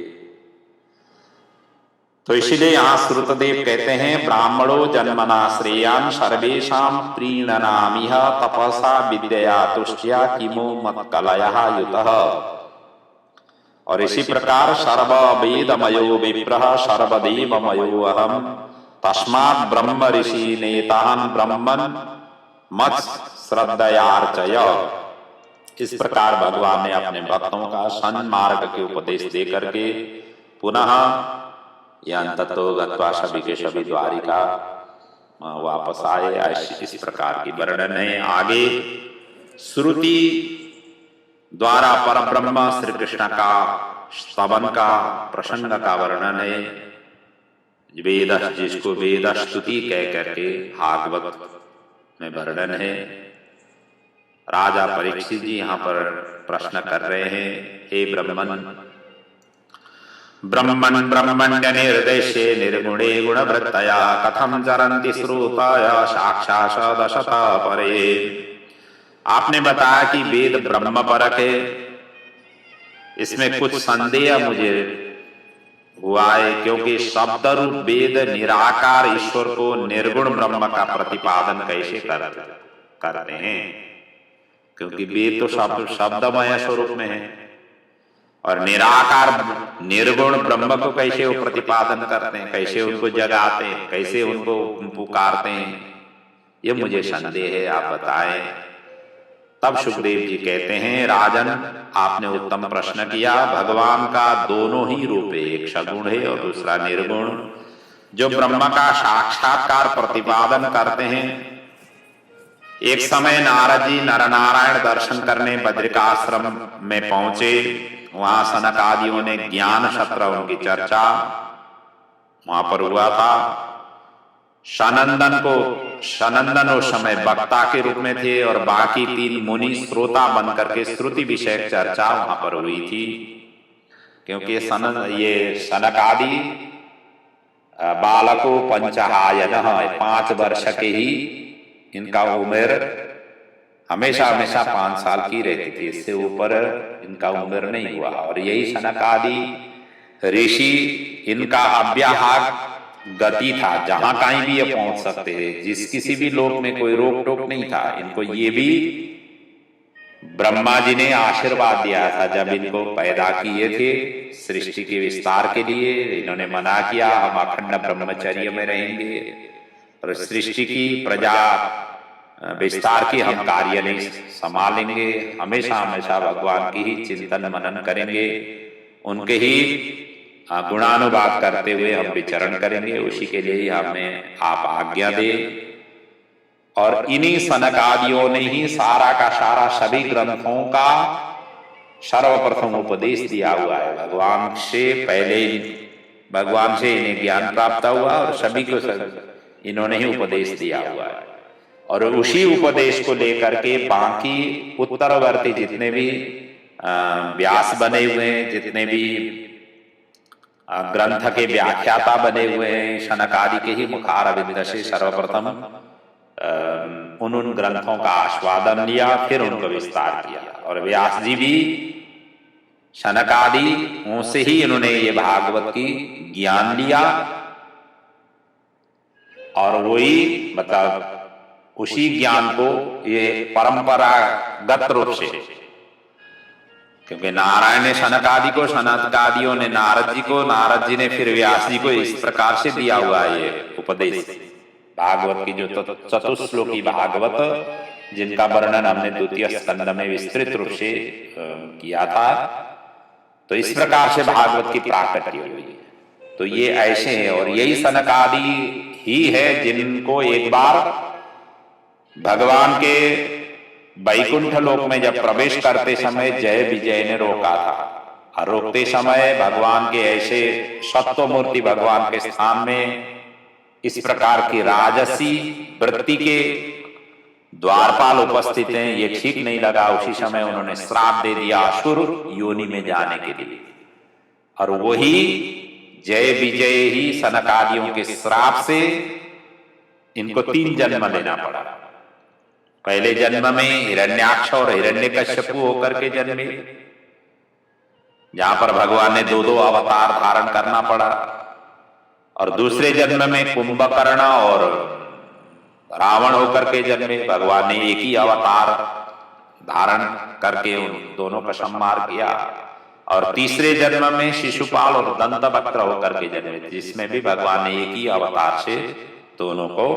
तो इसलिए यहाँ श्रुतदेव कहते हैं, ब्राह्मणो जन्मना श्रेयान सर्वेषां प्रीणनामिह तपसा विद्या तुष्टिया किमो मत्कलया युतः। और इसी प्रकार सर्व वेदमयो विप्रः सर्वदेवमयो अहम तस्मात् ब्रह्म ऋषि नेतान् ब्रह्मन् मत् श्रद्धयार्चय। इस प्रकार भगवान ने अपने भक्तों का सन्मार्ग के उपदेश दे करके पुनः यह तत्व गत्वा सभी के सभी द्वारिका वापस आए। इस प्रकार की वर्णन है। आगे श्रुति द्वारा परब्रह्म श्री कृष्ण का स्तवन का प्रसंग का वर्णन है। वेद, जिसको वेद स्तुति कह करके भागवत में वर्णन है। राजा परीक्षित जी यहाँ पर प्रश्न कर रहे हैं, हे ब्रह्मन, ब्रह्मन् ब्रह्मण्य निर्देशे निर्गुणे गुणवृत्तया कथम चरन्ति श्रोताय साक्षात् दशता परे। आपने बताया कि वेद ब्रह्म परक है, इसमें कुछ संदेह मुझे हुआ है, क्योंकि शब्द रूप वेद निराकार ईश्वर को निर्गुण ब्रह्म का प्रतिपादन कैसे करते हैं, क्योंकि वेद तो शब्दमय स्वरूप में है, और निराकार निर्गुण ब्रह्म को कैसे वो प्रतिपादन करते हैं, कैसे उनको जगाते हैं, कैसे उनको पुकारते हैं, ये मुझे संदेह है, आप बताएं। तब सुखदेव जी कहते हैं, राजन, आपने उत्तम प्रश्न किया। भगवान का दोनों ही रूप है, एक सगुण है और दूसरा निर्गुण, जो ब्रह्म का साक्षात्कार प्रतिपादन करते हैं। एक समय नारद जी नरनारायण दर्शन करने बद्रिकाश्रम में पहुंचे। वहां सनक आदियों ने ज्ञान सत्र उनकी चर्चा वहां पर हुआ था। सनंदन उस समय वक्ता के रूप में थे, और बाकी 3 मुनि श्रोता बन करके श्रुति विषयक चर्चा वहां पर हुई थी। क्योंकि ये सनक आदि बालको पंचहायन, 5 वर्ष के ही इनका उम्र हमेशा हमेशा 5 साल की रहती थी, इससे ऊपर इनका उम्र नहीं हुआ। और यही सनक आदि ऋषि, इनका अव्याहत गति था, जहां कहीं भी ये पहुंच सकते थे, जिस किसी भी लोक में कोई रोक टोक नहीं था। इनको ये भी ब्रह्मा जी ने आशीर्वाद दिया था जब इनको पैदा किए थे सृष्टि के विस्तार के लिए। इन्होंने मना किया हम अखंड ब्रह्मचर्य में रहेंगे और सृष्टि की प्रजा विस्तार की हम कार्य नहीं संभालेंगे, हमेशा हमेशा भगवान की ही चिंतन मनन करेंगे, उनके ही गुणानुवाद करते हुए हम विचरण करेंगे। उसी के लिए हमें आप आज्ञा दे। और इन्हीं सनकादियों ने ही सारा का सारा सभी ग्रंथों का सर्वप्रथम उपदेश दिया हुआ है। भगवान से पहले भगवान से इन्हें ज्ञान प्राप्त हुआ और सभी को इन्होंने ही उपदेश दिया हुआ है। और उसी उपदेश को लेकर के बाकी उत्तरवर्ती जितने भी व्यास बने हुए हैं, जितने भी ग्रंथ के व्याख्याता बने हुए हैं, शनकादि के ही मुखारविंद से सर्वप्रथम उन ग्रंथों का आस्वादन लिया, फिर उनको विस्तार किया। और व्यास जी भी शनकादि उनसे ही इन्होंने ये भागवत की ज्ञान लिया और वही मतलब उसी ज्ञान को ये परंपरागत रूप से, क्योंकि नारायण ने शनकादि को, शनकादियों ने नारद जी को, नारद जी ने फिर व्यास जी को इस प्रकार से दिया हुआ है ये उपदेश। भागवत की जो चतुश्लोकी भागवत, जिनका वर्णन हमने द्वितीय स्कंद में विस्तृत रूप से किया था, तो इस प्रकार से भागवत की प्राकट्य हुई। तो ये ऐसे हैं और यही सनकादि ही है जिनको एक बार भगवान के वैकुंठ लोक में जब प्रवेश करते समय जय विजय ने रोका था। और रोकते समय भगवान के ऐसे सत्वमूर्ति भगवान के स्थान में इस प्रकार की राजसी वृत्ति के द्वारपाल उपस्थित हैं, ये ठीक नहीं लगा। उसी समय उन्होंने श्राप दे दिया असुर योनि में जाने के लिए। और वही जय विजय ही सनकादियों के श्राप से इनको 3 जन्म लेना पड़ा। पहले जन्म में हिरण्याक्ष और हिरण्यकश्यपु होकर के जन्मे, जहां पर भगवान ने 2-2 अवतार धारण करना पड़ा। और दूसरे जन्म में कुंभकर्ण और रावण होकर के जन्मे, भगवान ने एक ही अवतार धारण करके उन दोनों का संहार किया। और तीसरे जन्म में शिशुपाल और दंतवक्त्र होकर के जन्मे, जिसमें भी भगवान ने एक ही अवतार से दोनों को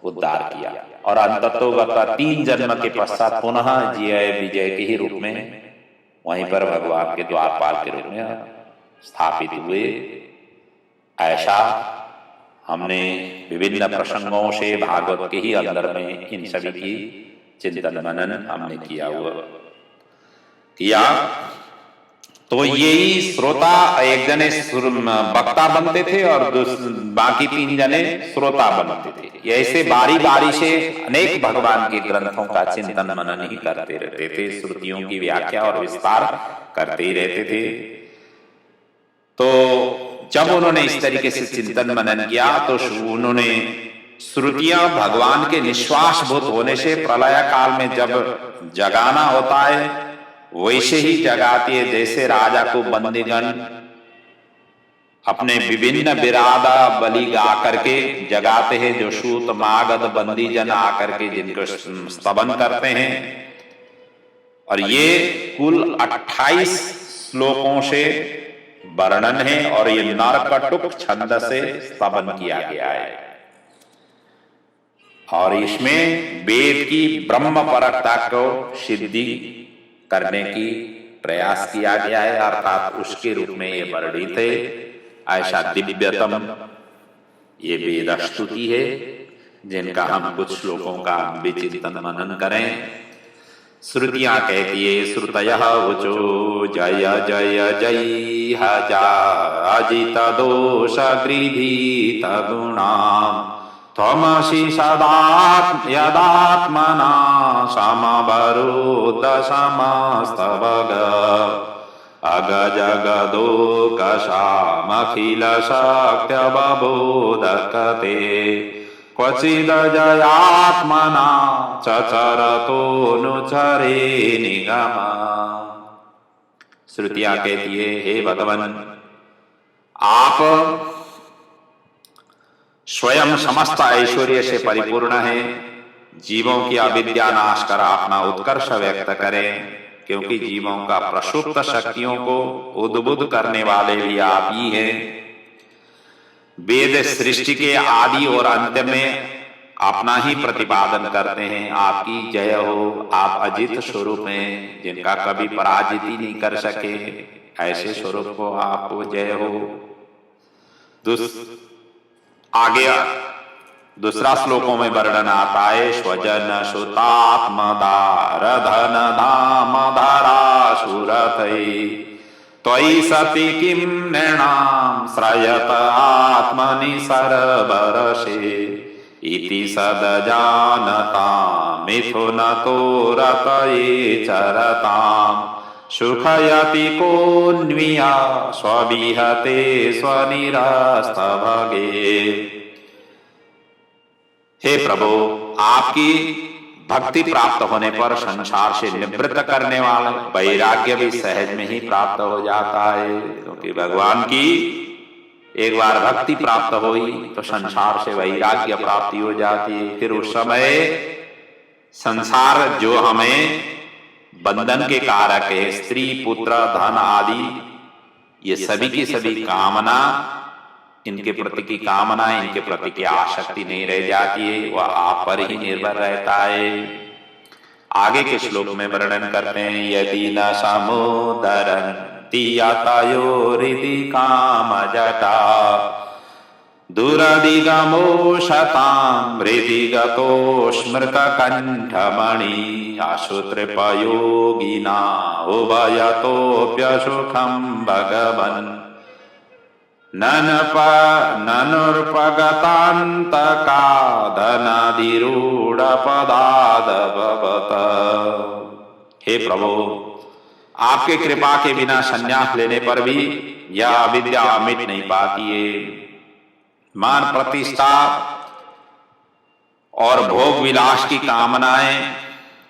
उद्धार किया। और अंततः 3 जन्म के पश्चात पुनः जय विजय के ही रूप में वहीं पर भगवान के द्वारपाल के रूप में स्थापित हुए। ऐसा हमने विभिन्न प्रसंगों से भागवत के ही अंदर में इन सभी की चिंतन मनन हमने किया किया। तो यही श्रोता, एक जने वक्ता बनते थे और बाकी 3 जने श्रोता बनते थे। ऐसे बारी बारी से अनेक भगवान के ग्रंथों का चिंतन मनन ही करते रहते थे, श्रुतियों की व्याख्या और विस्तार करते ही रहते थे। तो जब उन्होंने इस तरीके से चिंतन मनन किया तो उन्होंने श्रुतियां भगवान के निश्वासभूत होने से प्रलय काल में जब जगाना होता है वैसे ही जगाती है। जैसे राजा को बंदीगण अपने विभिन्न विरादा बलि गा करके जगाते हैं, जो सूत मागध बंदी जन आकर के जिनको स्तवन करते हैं। और ये कुल 28 श्लोकों से वर्णन है और ये नरकटुक छंद से स्तवन किया गया है। और इसमें वेद की ब्रह्म परकता को सिद्धि करने की प्रयास किया गया है, अर्थात उसके रूप में ये वर्णित है। ऐसा दिव्यतम ये वेद स्तुति है, जिनका हम कुछ श्लोकों का विचिंतन मनन करें। श्रुतियां कहती है, श्रुतयः उचो जय जय जय अजित दोष गृहीत गुणाम् त्वमसि सदा यदात्मना समवरुद्ध समस्तवग अग जगदोकशामखिल शक्त्यवबोधकते क्वचिद जयात्मना चचरतो नुचरे निगम। श्रुतियां कहती है, हे भगवान, आप स्वयं समस्त ऐश्वर्य से परिपूर्ण है। जीवों की अविद्या नाश कर अपना उत्कर्ष व्यक्त करें, क्योंकि जीवों का प्रसुप्त शक्तियों को उद्बुद्ध करने वाले भी आप ही हैं। वेद सृष्टि के आदि और अंत में अपना ही प्रतिपादन करते हैं। आपकी जय हो। आप अजित स्वरूप हैं, जिनका कभी पराजित ही नहीं कर सके, ऐसे स्वरूप को आपको जय हो। आगे दूसरा श्लोकों में वर्णन आता है, स्वजन सुतात्मदार धन धाम धरासुरथै त्वयि सति किं नृणां श्रयत आत्मनि सरबरसे इति सदजानतां मिथुनतो रतये चरतां सुखयति कोऽन्विया स्वविहते स्वनिरस्तभगे। हे प्रभु, आपकी भक्ति प्राप्त होने पर संसार से निवृत्त करने वाला वैराग्य भी सहज में ही प्राप्त हो जाता है, क्योंकि भगवान की एक बार भक्ति प्राप्त हुई तो संसार से वैराग्य प्राप्ति हो जाती है। फिर उस समय संसार जो हमें बंधन के कारक है, स्त्री पुत्र धन आदि, ये सभी की सभी कामना, इनके प्रति की कामना, इनके प्रति की आसक्ति नहीं रह जाती है, वह आप पर ही निर्भर रहता है। आगे के श्लोक में वर्णन करते हैं, यदि न समुदरन्ति यतयोरिति काम जटा दुरधिगमो शतां हृदि गतो स्मृत कंठमणि आशुतृपयोगिना उभयतोऽप्यसुखं भगवन् ननुपगतान्तकादनाधिरूढ़पदादभवत। हे प्रभु, आपके कृपा के बिना संन्यास लेने पर भी यह अविद्या मिट नहीं पाती है। मान प्रतिष्ठा और भोग विलास की कामनाएं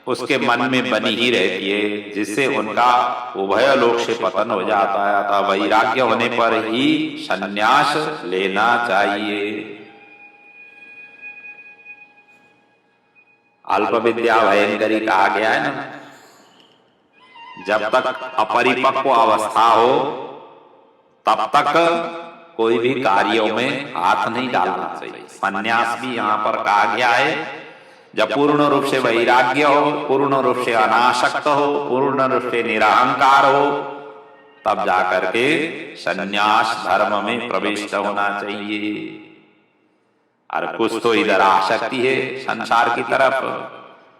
उसके मन में बनी ही रहती है, जिससे उनका उभय लोक से पतन हो जाता है। अतः वैराग्य होने पर ही संन्यास लेना चाहिए। अल्प विद्या भयंकरी कहा गया है ना। जब तक अपरिपक्व अवस्था हो तब तक कोई भी कार्यों में हाथ नहीं डालना चाहिए। संन्यास भी यहाँ पर कहा गया है। जब पूर्ण रूप से वैराग्य हो, पूर्ण रूप से अनासक्त हो, पूर्ण रूप से निरहंकार हो, तब जाकर के संन्यास धर्म में प्रविष्ट होना चाहिए। और कुछ तो इधर आसक्ति है संसार की तरफ,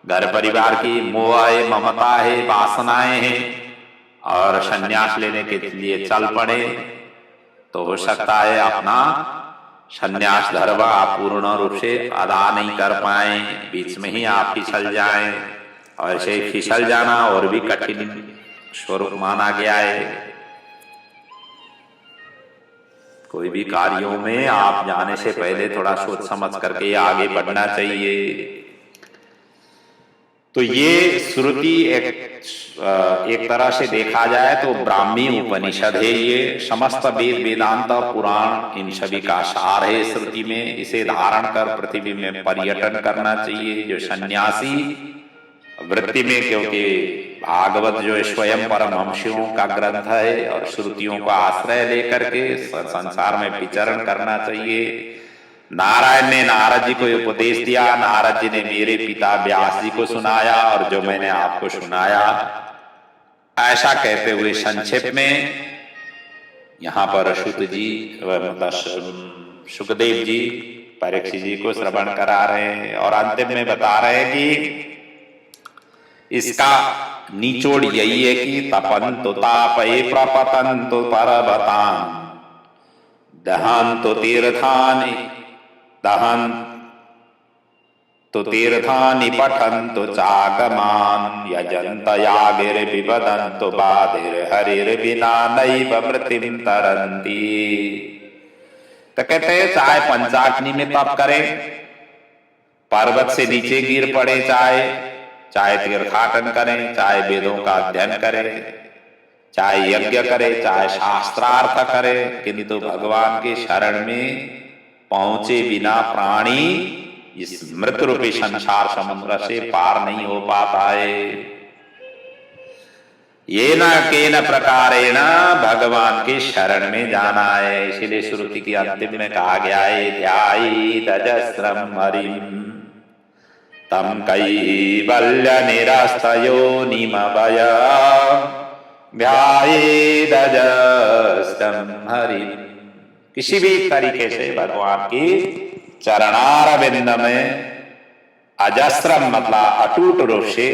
घर परिवार की मोह है, ममता है, वासनाएं हैं, और संन्यास लेने के लिए चल पड़े तो हो सकता है अपना संन्यास धर्म आप पूर्ण रूप से अदा नहीं कर पाए, बीच में ही आप फिसल जाएं। और ऐसे फिसल जाना और भी कठिन स्वरूप माना गया है। कोई भी कार्यों में आप जाने से पहले थोड़ा सोच समझ करके आगे बढ़ना चाहिए। तो ये श्रुति एक तरह से देखा जाए तो ब्राह्मी उपनिषद है। ये समस्त वेद वेदांत पुराण इन सभी का सार है श्रुति में। इसे धारण कर पृथ्वी में पर्यटन करना चाहिए जो सन्यासी वृत्ति में, क्योंकि भागवत जो स्वयं परमहंसियों का ग्रंथ है और श्रुतियों का आश्रय लेकर के संसार में विचरण करना चाहिए। नारायण ने नारद जी को उपदेश दिया, नारद जी ने मेरे पिता व्यास जी को सुनाया, और जो मैंने आपको सुनाया, ऐसा कहते हुए संक्षेप में यहाँ पर सुत जी मतलब सुखदेव जी परीक्षित जी को श्रवण करा रहे हैं और अंतिम में बता रहे हैं कि इसका निचोड़ यही है कि तपंतु तापये प्रपतंतु पर्वतान् दहन्तु तीर्थानि पठन्तु चागमान् यजन्त यागिर्विवदन्तु बाधिर्हरिर्विना नैव मृतिं तरन्ति। तो कहते हैं चाहे पंचाग्नि में तप करें पर्वत से नीचे गिर पड़े, चाहे तीर्थाटन करें, चाहे वेदों का अध्ययन करें, चाहे यज्ञ करे, चाहे शास्त्रार्थ करे, किंतु भगवान के शरण में पहुंचे बिना प्राणी इस मृत रूपी संसार समुद्र से पार नहीं हो पाता है। ये न केन प्रकारेण भगवान के शरण में जाना है। इसीलिए श्रुति की अंतिम में कहा गया है, ध्यायेत् अजस्रं हरिं तम कैवल्य निरस्तयोनिमभय ध्यायेत् अजस्रं हरिं। किसी भी तरीके से भगवान की चरणारविंद में अजस्रम मतलब अटूट रूप से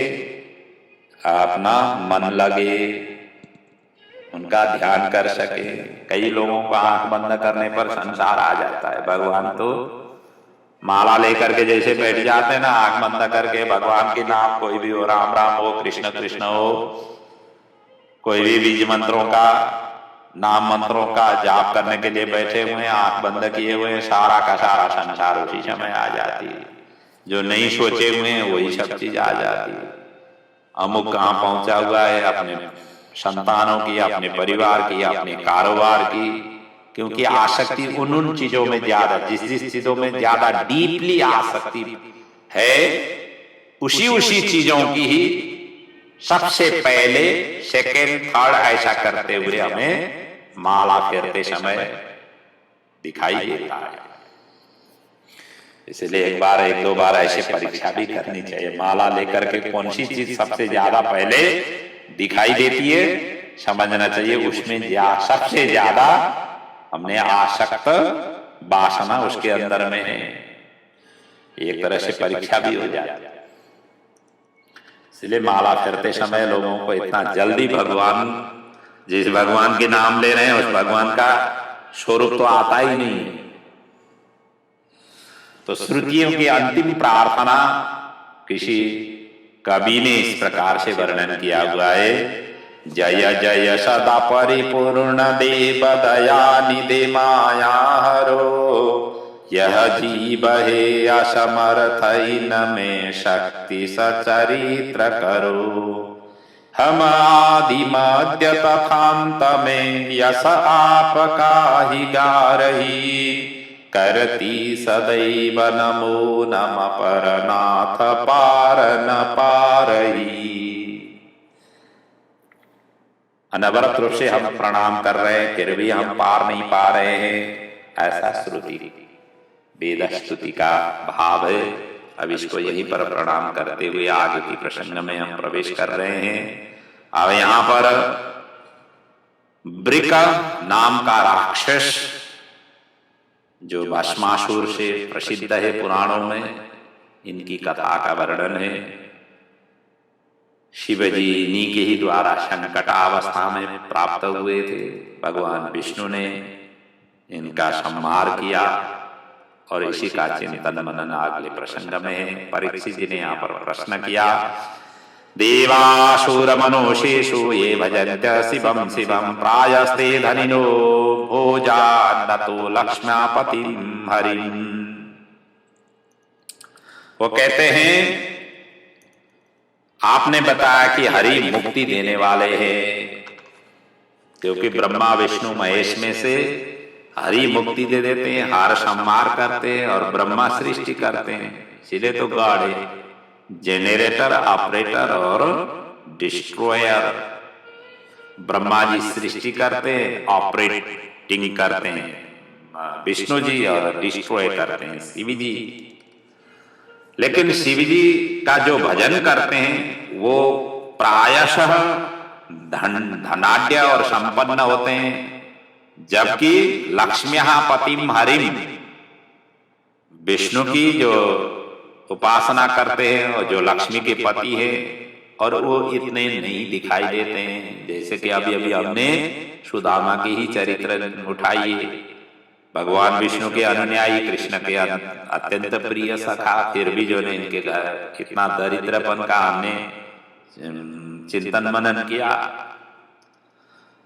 अपना मन लगे, उनका ध्यान कर सके। कई लोगों को आंख बंद करने पर संसार आ जाता है। भगवान तो माला लेकर के जैसे बैठ जाते हैं ना, आंख बंद करके भगवान के नाम कोई भी हो, राम राम हो, कृष्ण कृष्ण हो, कोई भी बीज मंत्रों का, नाम मंत्रों का जाप करने के लिए बैठे हुए हैं, आंख बंद किए हुए हैं, सारा का सारा संसार उसी समय आ जाती है। जो नहीं सोचे हुए हैं वही सब चीज आ जाती है। अमुक कहाँ पहुंचा हुआ है, अपने संतानों की, अपने परिवार की, अपने कारोबार की, क्योंकि आसक्ति उन चीजों में ज्यादा, जिस चीजों में ज्यादा डीपली आसक्ति है, उसी चीजों की ही सबसे पहले, सेकेंड, थर्ड ऐसा करते हुए हमें माला फेरते समय दिखाई देता है। इसलिए एक दो बार ऐसे परीक्षा भी करनी चाहिए। माला लेकर के कौन सी चीज सबसे ज्यादा पहले दिखाई देती है, समझना चाहिए उसमें सबसे ज्यादा हमने आसक्त वासना उसके अंदर में है। एक तरह से परीक्षा भी हो जाती है। इसलिए माला फेरते समय लोगों को इतना जल्दी भगवान, जिस भगवान के नाम ले रहे हैं उस भगवान का स्वरूप तो आता ही नहीं। तो श्रुतियों की अंतिम प्रार्थना किसी कवि ने इस प्रकार से वर्णन किया हुआ है, जय जय सदा परिपूर्ण देव दया निधे माया हरो, यह जीव हे असमर्थ न में शक्ति सचरित्र करो, हम आदि मध्य तथांत में यस आपका ही गारही, करती सदैव नमो नम परनाथ पार न पारही। अनवरत रूप से हम प्रणाम कर रहे हैं, फिर भी हम पार नहीं पा रहे हैं, ऐसा श्रुति वेद स्तुति का भाव है। अब इसको यहीं पर प्रणाम करते हुए आगे की प्रसंग में हम प्रवेश कर रहे हैं। अब यहां पर वृक नाम का राक्षस, जो भस्मासुर से प्रसिद्ध है पुराणों में, इनकी कथा का वर्णन है। शिवजी इन्हीं के ही द्वारा संकटावस्था में प्राप्त हुए थे। भगवान विष्णु ने इनका संहार किया और इसी का चिंतन मनन अगले प्रसंग में है। परीक्षित जी ने यहाँ पर प्रश्न किया, देवासुर मनुष्येषु ये भजन्त शिवम शिवम प्रायस्ते धनिनो भोजान्नतो लक्ष्म्यापतिं हरिं। वो कहते हैं, आपने बताया कि हरि मुक्ति देने वाले हैं, क्योंकि ब्रह्मा विष्णु महेश में से हरि मुक्ति दे देते हैं, हार संहार करते हैं और ब्रह्मा सृष्टि करते हैं। इसीलिए तो गॉड है, जेनरेटर, ऑपरेटर और डिस्ट्रॉयर। ब्रह्मा जी सृष्टि करते हैं, ऑपरेटिंग करते हैं विष्णु जी, और डिस्ट्रॉय करते हैं शिव जी। लेकिन शिव जी का जो भजन करते हैं वो प्रायशः धनाढ्य और संपन्न होते हैं, जबकि लक्ष्म्यः पतिं हरिं, विष्णु की जो उपासना करते हैं और जो लक्ष्मी के पति है, और वो इतने नहीं दिखाई देते हैं। जैसे कि अभी अभी हमने सुदामा की ही चरित्र उठाई है। भगवान विष्णु के अनुयायी, कृष्ण के अत्यंत प्रिय सखा, फिर भी जो ने इनके घर कितना दरिद्रपन का हमने चिंतन मनन किया।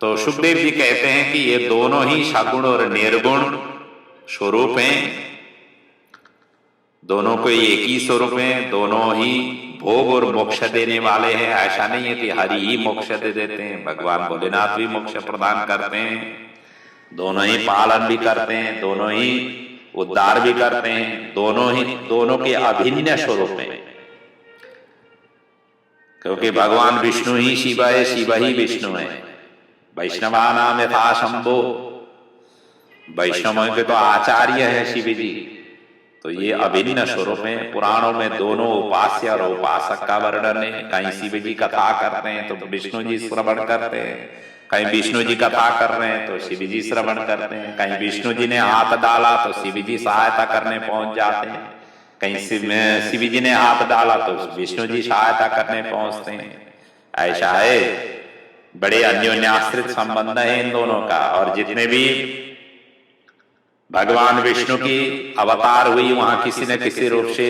तो सुखदेव जी कहते हैं कि ये दोनों ही सगुण और निर्गुण स्वरूप हैं। दोनों को एक ही स्वरूप में, दोनों ही भोग और मोक्ष देने वाले हैं। ऐसा नहीं है कि हरि ही मोक्ष दे देते हैं, भगवान भोलेनाथ भी मोक्ष प्रदान करते हैं, दोनों ही पालन भी करते हैं, दोनों ही उद्धार भी करते हैं, दोनों के अभिन्न स्वरूप में। क्योंकि भगवान विष्णु ही शिव है, शिव ही विष्णु है। वैष्णवानाम यथा शंभो, वैष्णवों के तो आचार्य है शिव जी। तो ये अभिन्न स्वरूप में पुराणों में दोनों उपास्य और उपासक का वर्णन है। कहीं शिव जी कथा करते हैं तो विष्णु जी श्रवण करते हैं, कहीं विष्णु जी कथा कर रहे हैं तो शिव जी श्रवण करते हैं, कहीं विष्णु जी ने हाथ डाला तो शिव जी सहायता करने पहुंच जाते हैं, कहीं शिव जी ने हाथ डाला तो विष्णु जी सहायता करने पहुंचते हैं। ऐसा है, बड़े अन्योन्याश्रित संबंध है इन दोनों का। और जितने भी भगवान विष्णु की अवतार हुई वहां किसी न किसी रूप से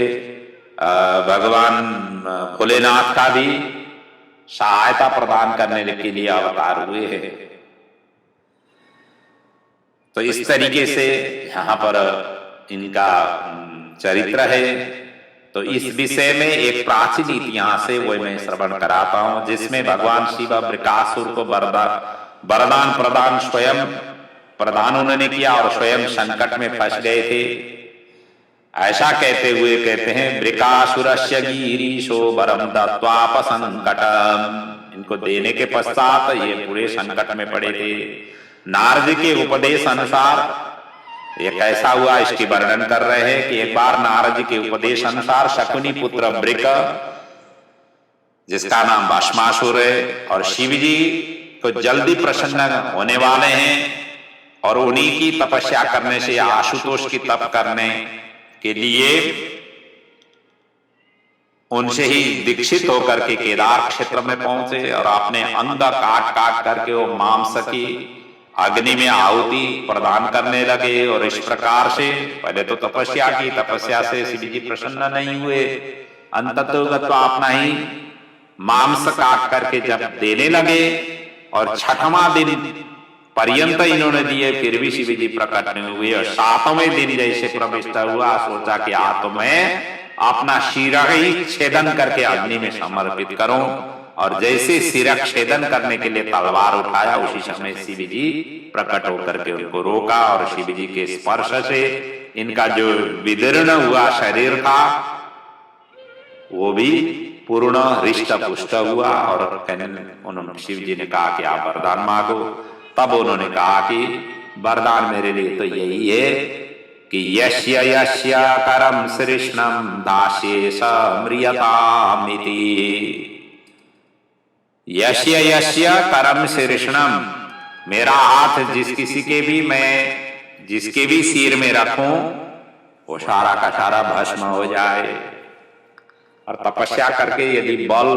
भगवान भोलेनाथ का भी सहायता प्रदान करने के लिए अवतार हुए हैं। तो इस तरीके से यहाँ पर इनका चरित्र है। तो इस विषय में एक प्राचीन इतिहास है, वो मैं श्रवण कराता हूं, जिसमें भगवान शिव बृकासुर को वरदान प्रदान स्वयं प्रदान उन्होंने किया और स्वयं संकट में फंस गए थे। ऐसा कहते हुए कहते हैं, बृकासुरस्य गिरीशो वरम दत्वाप संकटम। इनको देने के पश्चात ये पूरे संकट में पड़े थे। नारद के उपदेश अनुसार ये कैसा हुआ इसकी वर्णन कर रहे हैं कि एक बार नारद के उपदेश अनुसार शकुनी पुत्र बृक, जिसका नाम भस्मासुर है, और शिव जी को जल्दी प्रसन्न होने वाले हैं और उन्हीं की तपस्या करने से आशुतोष की तप करने के लिए उनसे ही दीक्षित होकर के केदार क्षेत्र में पहुंचे और अपने अंग काट काट करके वो मांस की अग्नि में आहुति प्रदान करने लगे। और इस प्रकार से पहले तो तपस्या की, तपस्या से शिव जी प्रसन्न नहीं हुए, अंततोगत अपना ही मांस काट करके जब देने लगे और छठवां दिन पर्यंत इन्होंने दिए, फिर भी शिव जी प्रकट नहीं हुए। और सातवें दिन जैसे प्रविष्ट हुआ, सोचा कि आज तो मैं अपना शिर ही छेदन करके अग्नि में समर्पित करूं। और जैसे सिर छेदन करने के लिए तलवार उठाया, उसी समय शिव जी प्रकट होकर के उनको रोका और शिव जी के स्पर्श से इनका जो विदीर्ण हुआ शरीर था वो भी पूर्ण हृष्ट पुष्ट हुआ। और उन्होंने शिव जी ने कहा कि आप वरदान मांगो। तब उन्होंने कहा कि वरदान मेरे लिए तो यही है कि यस्य यस्य करम सृष्णम दास्ये सम्रियतामिति। यस्य यस्य करम सृष्णम, मेरा हाथ जिसके भी सिर में रखूं वो सारा का सारा भस्म हो जाए। और तपस्या करके यदि बल,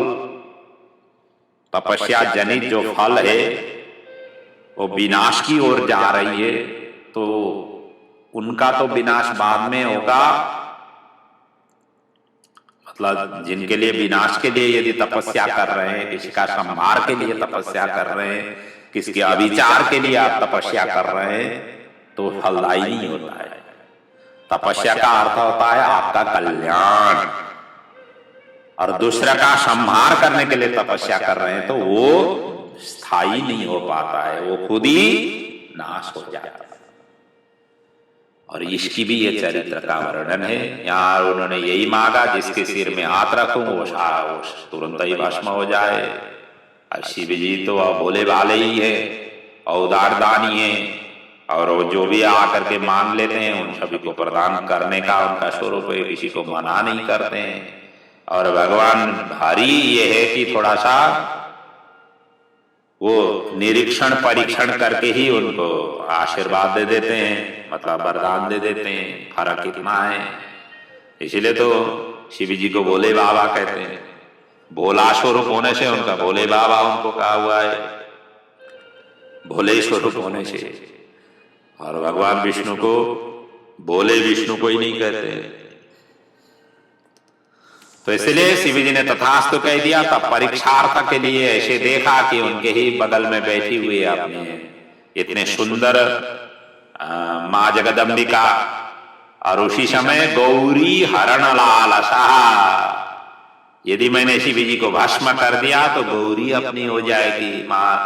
तपस्या जनित जो फल है वो विनाश की ओर जा रही है, तो उनका तो विनाश बाद में होगा। मतलब जिनके लिए विनाश के लिए यदि तपस्या कर रहे हैं, किसी का संहार के लिए तपस्या कर रहे हैं, किसके अविचार के लिए आप तपस्या कर रहे हैं, तो फलदायी नहीं होता है। तपस्या का अर्थ होता है आपका कल्याण। और दूसरा का संहार करने के लिए तपस्या कर रहे हैं तो वो स्थायी नहीं हो पाता है, वो खुद ही नाश हो जाता है। और इसकी भी ये चरित्र का वर्णन है। यहाँ उन्होंने यही मांगा, जिसके सिर में हाथ रखूं वो सारा वो तुरंत ही भस्म हो जाए। और शिव जी तो भोले वाले ही है, औदार दानी है, और वो जो भी आकर के मांग लेते हैं उन सभी को प्रदान करने का उनका स्वरूप है, किसी को मना नहीं करते हैं। और भगवान भारी ये है कि थोड़ा सा वो निरीक्षण परीक्षण करके ही उनको आशीर्वाद दे देते हैं, मतलब वरदान दे देते हैं। फर्क कितना है, इसीलिए तो शिव जी को भोले बाबा कहते हैं। भोला स्वरूप होने से उनका भोले बाबा उनको कहा हुआ है, भोले स्वरूप होने से। और भगवान विष्णु को भोले विष्णु को ही नहीं कहते। तो इसलिए शिव जी ने तथास्तु कह दिया। तब परीक्षार्थ के लिए ऐसे देखा कि उनके ही बगल में बैठी हुई अपने इतने सुंदर माँ जगदम्बिका और उसी समय गौरी हरण लालसा, यदि मैंने शिव जी को भस्म कर दिया तो गौरी अपनी हो जाएगी, मां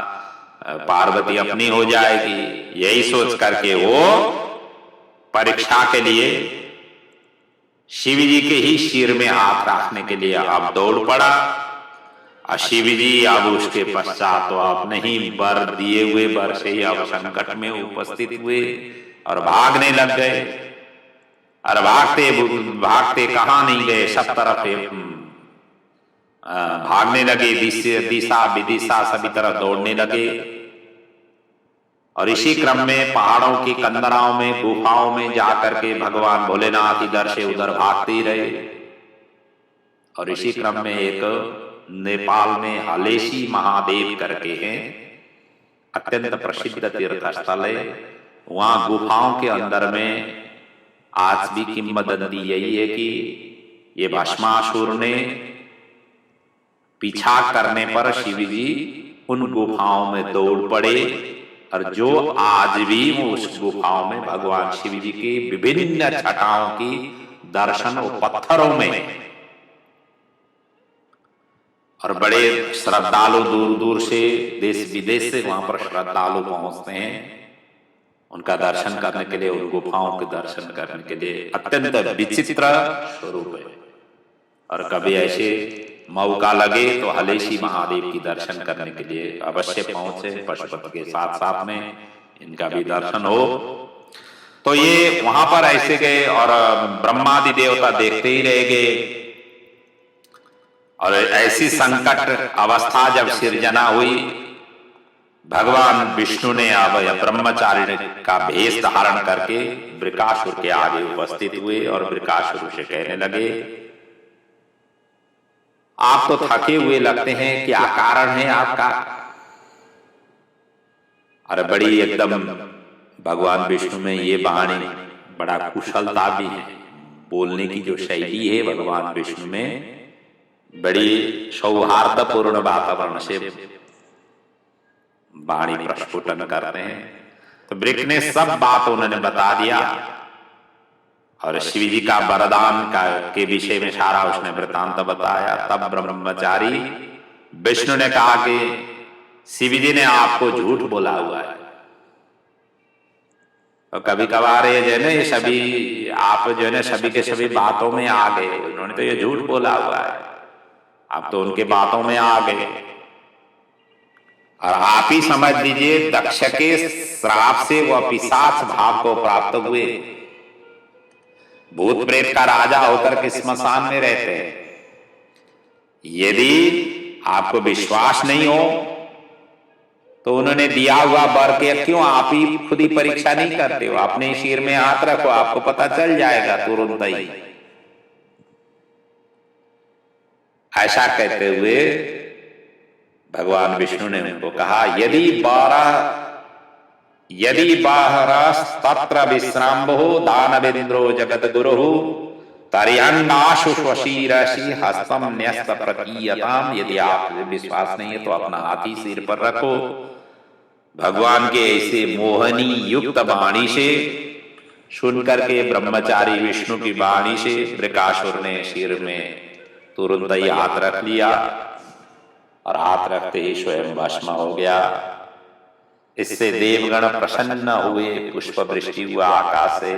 पार्वती अपनी हो जाएगी। यही सोच करके वो परीक्षा के लिए शिव जी के ही सिर में हाथ रखने के लिए अब दौड़ पड़ा। और शिव जी अब उसके पश्चात तो अपने ही वर दिए हुए वर से ही अब संकट में उपस्थित हुए और भागने लग गए। और भागते भागते कहाँ नहीं गए, सब तरफ भागने लगे, दिशा विदिशा सभी तरफ दौड़ने लगे। और इसी क्रम में पहाड़ों की कंदराओं में गुफाओं में जाकर के भगवान भोलेनाथ इधर से उधर भागते ही रहे। और इसी क्रम में एक नेपाल में हलेसी महादेव करके हैं, अत्यंत प्रसिद्ध तीर्थ स्थल है। वहां गुफाओं के अंदर में आज भी किंवदंती यही है कि ये भस्मासुर ने पीछा करने पर शिव जी उन गुफाओं में दौड़ पड़े। और जो आज भी वो उस गुफाओं में भगवान शिव जी की विभिन्न छटाओं की दर्शन और पत्थरों में, और बड़े श्रद्धालु दूर दूर से देश विदेश से वहां पर श्रद्धालु पहुंचते हैं उनका दर्शन करने के लिए, उन गुफाओं के दर्शन करने के लिए। अत्यंत विचित्र स्वरूप है। और कभी ऐसे मौका लगे तो हलेसी महादेव की दर्शन करने के लिए अवश्य पहुंचे, पशुपति के साथ साथ में इनका भी दर्शन हो। तो ये वहां पर ऐसे गए और ब्रह्मादि देवता देखते ही रह गए। और ऐसी संकट अवस्था जब सिर्जना हुई, भगवान विष्णु ने अब ब्रह्मचारिणी का भेष धारण करके वृकासुर के आगे उपस्थित हुए और वृकासुर से कहने लगे, आप तो थके हुए लगते हैं, क्या कारण है आपका? अरे बड़ी एकदम भगवान विष्णु में ये वाणी बड़ा कुशलता भी है, बोलने की जो शैली है भगवान विष्णु में बड़ी सौहार्दपूर्ण वातावरण से वाणी प्रस्फुटन करते हैं। तो वृक्ष ने सब बात उन्होंने बता दिया और शिव जी का वरदान का के विषय में सारा उसने वृतांत बताया। तब ब्रह्मचारी विष्णु ने कहा कि शिव जी ने आपको झूठ बोला हुआ है। तो कभी कभार ये जो है सभी आप जो है सभी के सभी बातों में आ गए, उन्होंने तो ये झूठ बोला हुआ है, आप तो उनके बातों में आ गए। और आप ही समझ लीजिए दक्ष के श्राप से वह पिशाच भाव को प्राप्त हुए, भूत प्रेत का राजा होकर के स्मशान में रहते हैं। यदि आपको विश्वास नहीं हो तो उन्होंने दिया हुआ वर के क्यों आप ही खुद ही परीक्षा नहीं करते हो? अपने सिर में हाथ रखो, आपको पता चल जाएगा तुरंत ही। ऐसा कहते हुए भगवान विष्णु ने उनको कहा, यदि बाहरस्तत्र विश्राम्भो दानवेन्द्रो जगत गुरु तर्यन्नाशु स्वशीरसि हस्तम न्यस्त प्रकीयताम। यदि आप विश्वास नहीं है तो अपना हाथ ही सिर पर रखो। भगवान के ऐसे मोहनी युक्त वाणी से सुन करके ब्रह्मचारी विष्णु की वाणी से वृकासुर ने सिर में तुरंत ही हाथ रख लिया और हाथ रखते ही स्वयं भस्म हो गया। इससे देवगण प्रसन्न हुए, पुष्प वृष्टि हुआ आकाश से,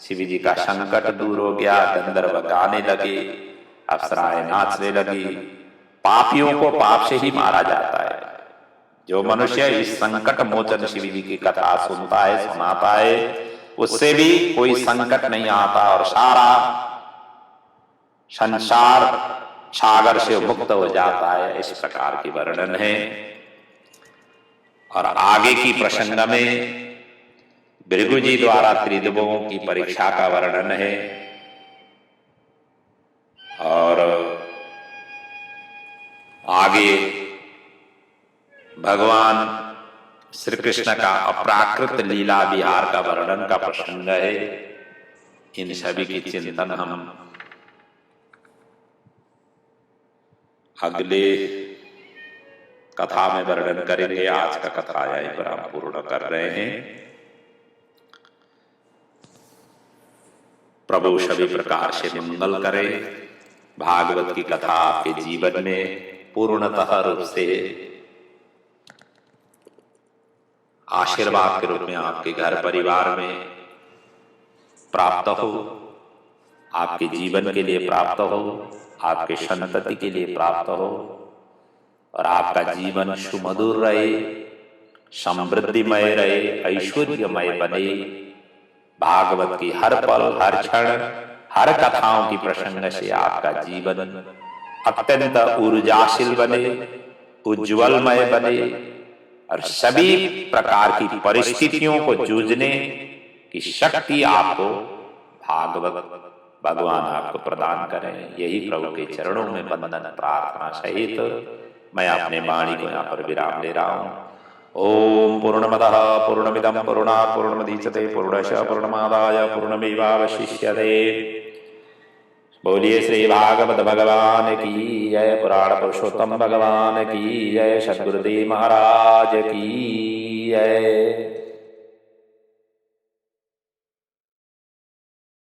शिव जी का संकट दूर हो गया, गंधर्व गाने लगे, अप्सराएं नाचने लगी। पापियों को पाप से ही मारा जाता है। जो मनुष्य इस संकट मोचन शिव जी की कथा सुनता है, सुनाता है, उससे भी कोई संकट नहीं आता और सारा संसार सागर से मुक्त हो जाता है। इस प्रकार की वर्णन है। और आगे की प्रसंग में भृगु जी द्वारा त्रिदेवों की परीक्षा का वर्णन है। और आगे भगवान श्री कृष्ण का अप्राकृत लीला विहार का वर्णन का प्रसंग है। इन सभी की चिंतन हम अगले कथा में वर्णन करेंगे। आज का कथा यहीं पर हम पूर्ण कर रहे हैं। प्रभु सभी प्रकार से मंगल करे। भागवत की कथा आपके जीवन में पूर्णतः रूप से आशीर्वाद के रूप में आपके घर परिवार में प्राप्त हो, आपके जीवन के लिए प्राप्त हो, आपके संतति के लिए प्राप्त हो और आपका जीवन सुमधुर रहे, समृद्धिमय रहे, ऐश्वर्यमय बने। भागवत की हर पल, हर क्षण, हर कथाओं की प्रसंग से आपका जीवन अत्यंत ऊर्जाशील बने, उज्ज्वलमय बने और सभी प्रकार की परिस्थितियों को जूझने की शक्ति आपको भागवत भगवान आपको प्रदान करें। यही प्रभु के चरणों में वंदन प्रार्थना सहित मैं अपने वाणी को यहाँ पर विराम ले रहा हूँ। ओम पूर्णमदः पूर्णमिदं पूर्णात् पूर्णमुदच्यते पूर्णस्य पूर्णमादाय पूर्णमेवावशिष्यते। बोलिए श्री भागवत भगवान की जय। पुराण पुरुषोत्तम भगवान की जय। सद्गुरुदेव महाराज की जय।